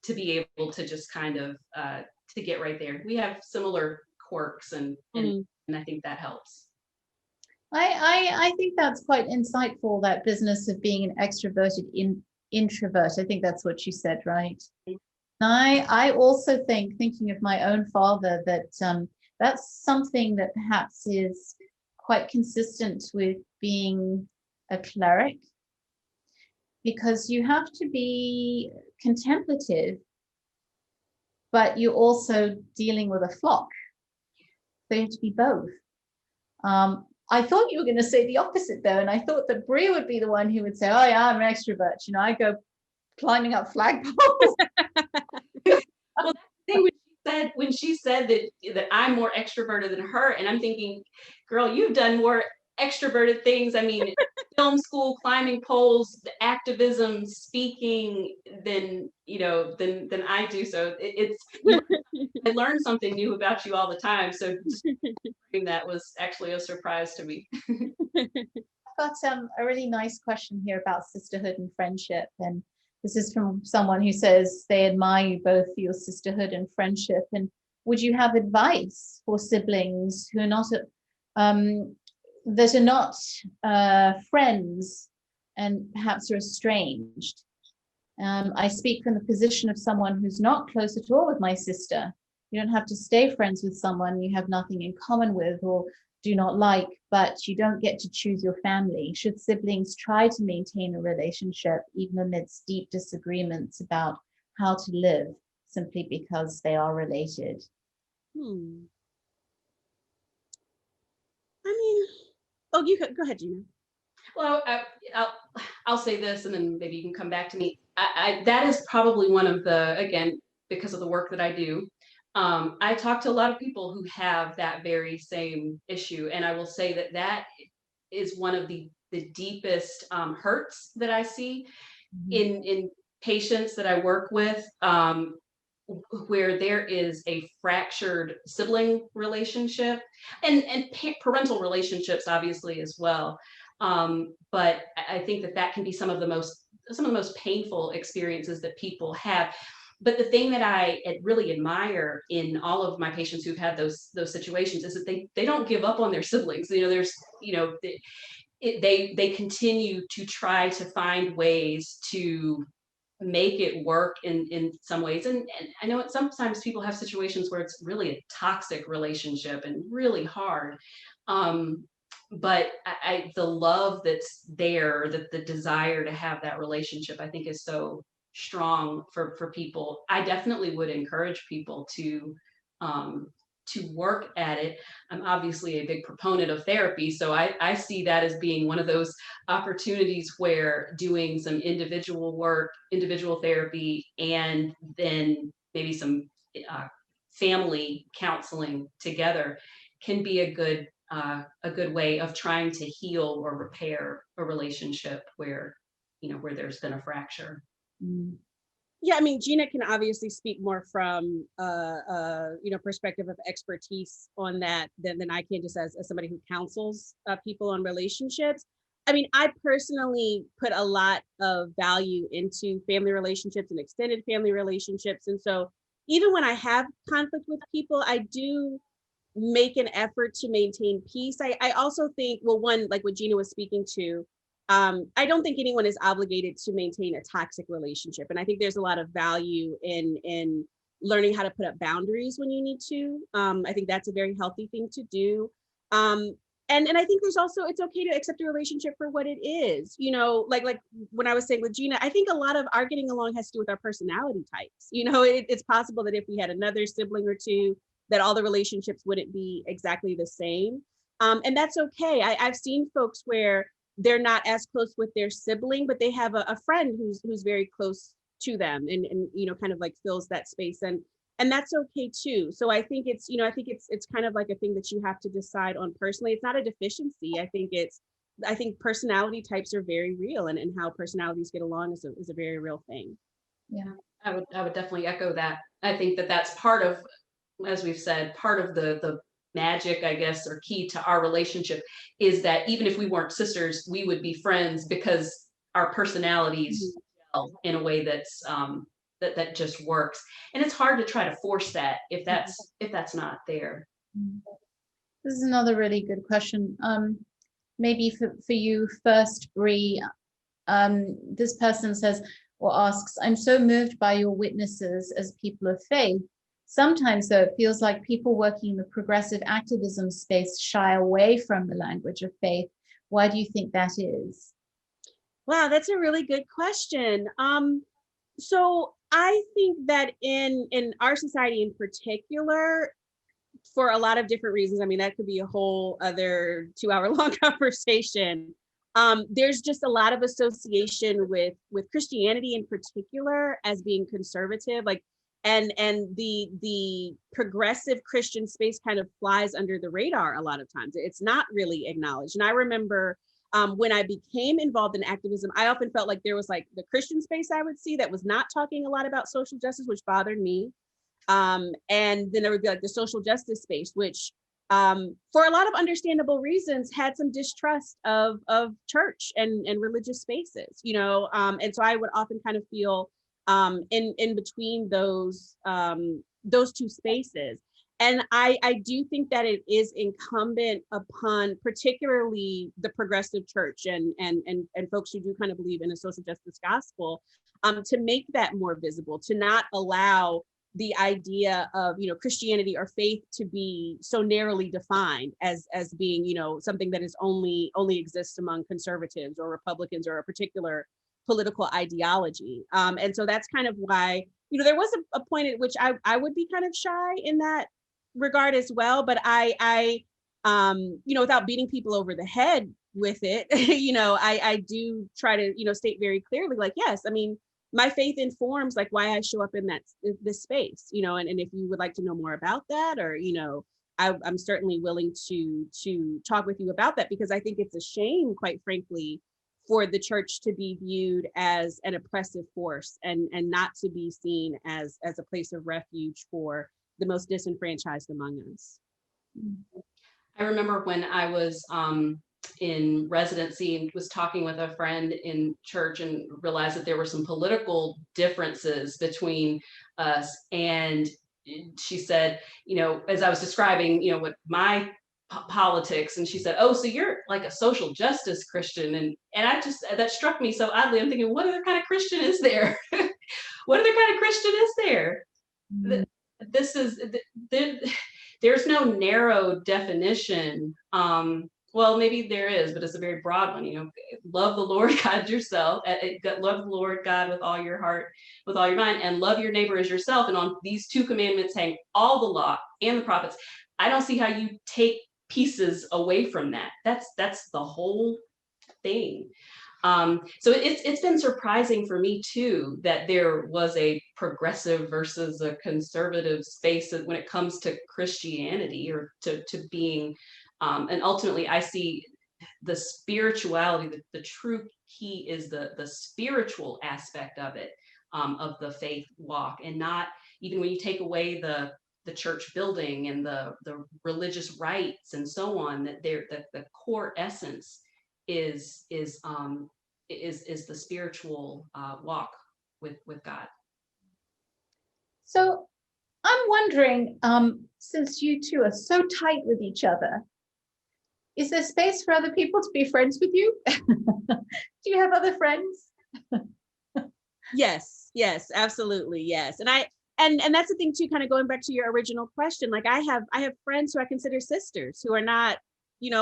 to be able to just kind of to get right there. We have similar quirks and I think that helps. I think that's quite insightful, that business of being an extroverted introvert. I think that's what you said, right? I also thinking of my own father, that that's something that perhaps is quite consistent with being a cleric, because you have to be contemplative, but you're also dealing with a flock. So you have to be both. I thought you were going to say the opposite though, and I thought that Bree would be the one who would say, oh yeah, I'm an extrovert. I go climbing up flagpoles. Well, that's the thing when she said that I'm more extroverted than her, and I'm thinking, girl, you've done more extroverted things. I mean, film school, climbing poles, activism, speaking, than I do. So I learn something new about you all the time. So that was actually a surprise to me. I've got a really nice question here about sisterhood and friendship, and this is from someone who says they admire you both for your sisterhood and friendship. And would you have advice for siblings who are not friends and perhaps are estranged? I speak from the position of someone who's not close at all with my sister. You don't have to stay friends with someone you have nothing in common with or do not like, but you don't get to choose your family. Should siblings try to maintain a relationship even amidst deep disagreements about how to live simply because they are related? I mean, oh, you could go ahead, Gina. Well, I'll say this, and then maybe you can come back to me. That is probably one of the, again, because of the work that I do, I talk to a lot of people who have that very same issue, and I will say that that is one of the deepest hurts that I see in patients that I work with, where there is a fractured sibling relationship and parental relationships, obviously, as well. But I think that that can be some of the most painful experiences that people have. But the thing that I really admire in all of my patients who've had those situations is that they don't give up on their siblings. There's they continue to try to find ways to make it work in some ways. And I know sometimes people have situations where it's really a toxic relationship and really hard. But the love that's there, that the desire to have that relationship, I think is so strong for people. I definitely would encourage people to work at it. I'm obviously a big proponent of therapy, so I see that as being one of those opportunities where doing some individual work, individual therapy, and then maybe some family counseling together can be a good way of trying to heal or repair a relationship where there's been a fracture. Yeah, I mean, Gina can obviously speak more from perspective of expertise on that than I can, just as somebody who counsels people on relationships. I mean, I personally put a lot of value into family relationships and extended family relationships. And so even when I have conflict with people, I do make an effort to maintain peace. I also think, well, one, like what Gina was speaking to, I don't think anyone is obligated to maintain a toxic relationship. And I think there's a lot of value in learning how to put up boundaries when you need to. I think that's a very healthy thing to do. And I think there's also, it's okay to accept a relationship for what it is. Like when I was saying with Gina, I think a lot of our getting along has to do with our personality types. It's possible that if we had another sibling or two, that all the relationships wouldn't be exactly the same. And that's okay. I've seen folks where they're not as close with their sibling, but they have a friend who's very close to them and kind of like fills that space. And that's okay too. So I think it's kind of like a thing that you have to decide on personally. It's not a deficiency. I think personality types are very real, and how personalities get along is a very real thing. Yeah. I would definitely echo that. I think that that's part of, as we've said, part of the magic, I guess, or key to our relationship is that even if we weren't sisters, we would be friends because our personalities gel in a way that's that just works. And it's hard to try to force that if that's not there. This is another really good question. Maybe for you first, Bree. This person says or asks, I'm so moved by your witnesses as people of faith. Sometimes, though, it feels like people working in the progressive activism space shy away from the language of faith. Why do you think that is? Wow, that's a really good question. So I think that in our society in particular, for a lot of different reasons, I mean, that could be a whole other 2-hour-long conversation. There's just a lot of association with Christianity in particular as being conservative, and the progressive Christian space kind of flies under the radar a lot of times. It's not really acknowledged. And I remember when I became involved in activism, I often felt like there was like the Christian space I would see that was not talking a lot about social justice, which bothered me. And then there would be like the social justice space, which for a lot of understandable reasons had some distrust of church and religious spaces, and so I would often kind of feel in between those two spaces. And I do think that it is incumbent upon particularly the progressive church and folks who do kind of believe in a social justice gospel to make that more visible, to not allow the idea of, Christianity or faith to be so narrowly defined as being, something that is only exists among conservatives or Republicans or a particular political ideology. And so that's kind of why, there was a point at which I would be kind of shy in that regard as well. But I without beating people over the head with it, I do try to, state very clearly, like, yes, I mean, my faith informs like why I show up in this space, and if you would like to know more about that, or, I'm certainly willing to talk with you about that, because I think it's a shame, quite frankly, for the church to be viewed as an oppressive force and not to be seen as a place of refuge for the most disenfranchised among us. I remember when I was in residency and was talking with a friend in church and realized that there were some political differences between us. And she said, as I was describing, what my politics, and she said, oh, so you're like a social justice Christian. And that struck me so oddly. I'm thinking, what other kind of Christian is there? What other kind of Christian is there? There's no narrow definition. Well, maybe there is, but it's a very broad one. Love the Lord God yourself. Love the Lord God with all your heart, with all your mind, and love your neighbor as yourself. And on these two commandments hang all the law and the prophets. I don't see how you take pieces away from that. That's the whole thing. So it's been surprising for me too that there was a progressive versus a conservative space when it comes to Christianity, or to being, and ultimately I see the spirituality, the true key is the spiritual aspect of it, of the faith walk, and not even when you take away the church building and the religious rites and so on, that the core essence is the spiritual walk with God. So I'm wondering, since you two are so tight with each other, is there space for other people to be friends with you? Do you have other friends? Yes, absolutely, yes. And that's the thing too, kind of going back to your original question, like I have friends who I consider sisters, who are not,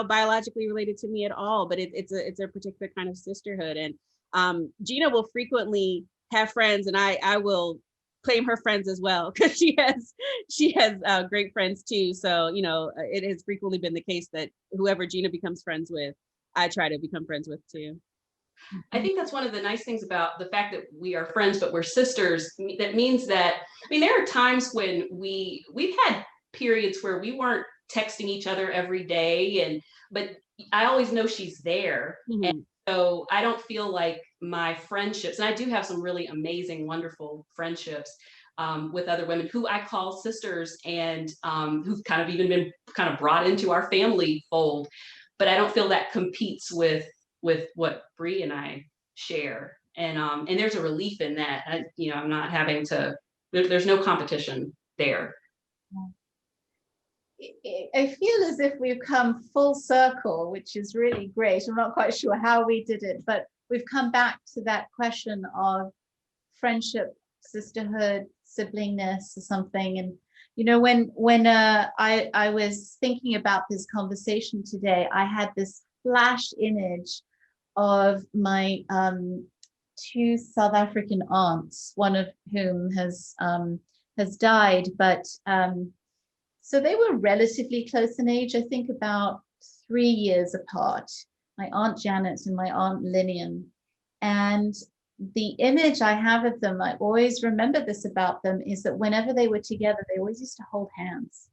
biologically related to me at all, but it's a particular kind of sisterhood. And Gina will frequently have friends, and I will claim her friends as well, because she has great friends too. So it has frequently been the case that whoever Gina becomes friends with, I try to become friends with too. I think that's one of the nice things about the fact that we are friends, but we're sisters. That means that, I mean, there are times when we've had periods where we weren't texting each other every day, but I always know she's there. Mm-hmm. And so I don't feel like my friendships, and I do have some really amazing, wonderful friendships with other women who I call sisters, and who've kind of even been kind of brought into our family fold. But I don't feel that competes with what Bree and I share. And there's a relief in that. I'm not having to, there's no competition there. I feel as if we've come full circle, which is really great. I'm not quite sure how we did it, but we've come back to that question of friendship, sisterhood, siblingness or something. And when I was thinking about this conversation today, I had this flash image of my two South African aunts, one of whom has died, but so they were relatively close in age, I think about 3 years apart, my Aunt Janet and my Aunt Lillian. And the image I have of them, I always remember this about them, is that whenever they were together, they always used to hold hands.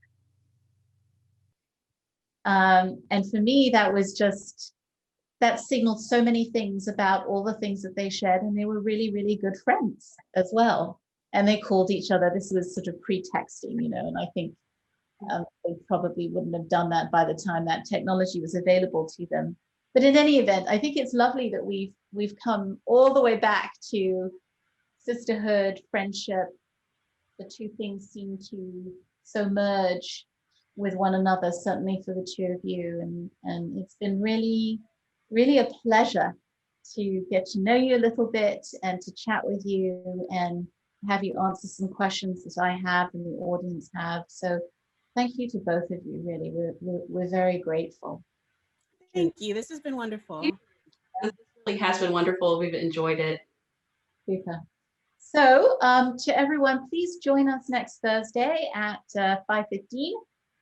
And for me, that signaled so many things about all the things that they shared, and they were really, really good friends as well. And they called each other, this was sort of pre-texting, and I think they probably wouldn't have done that by the time that technology was available to them. But in any event, I think it's lovely that we've come all the way back to sisterhood, friendship. The two things seem to so merge with one another, certainly for the two of you. And it's been really, really a pleasure to get to know you a little bit and to chat with you. And have you answer some questions that I have and the audience have. So thank you to both of you, really. We're very grateful. Thank you. This has been wonderful. This really has been wonderful. We've enjoyed it. Super. So to everyone, please join us next Thursday at 5:15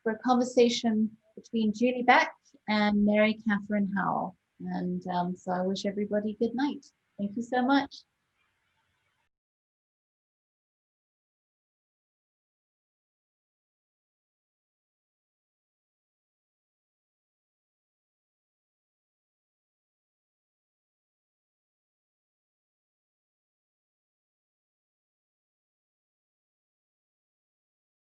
for a conversation between Julie Beck and Mary Catherine Howell. And so I wish everybody good night. Thank you so much.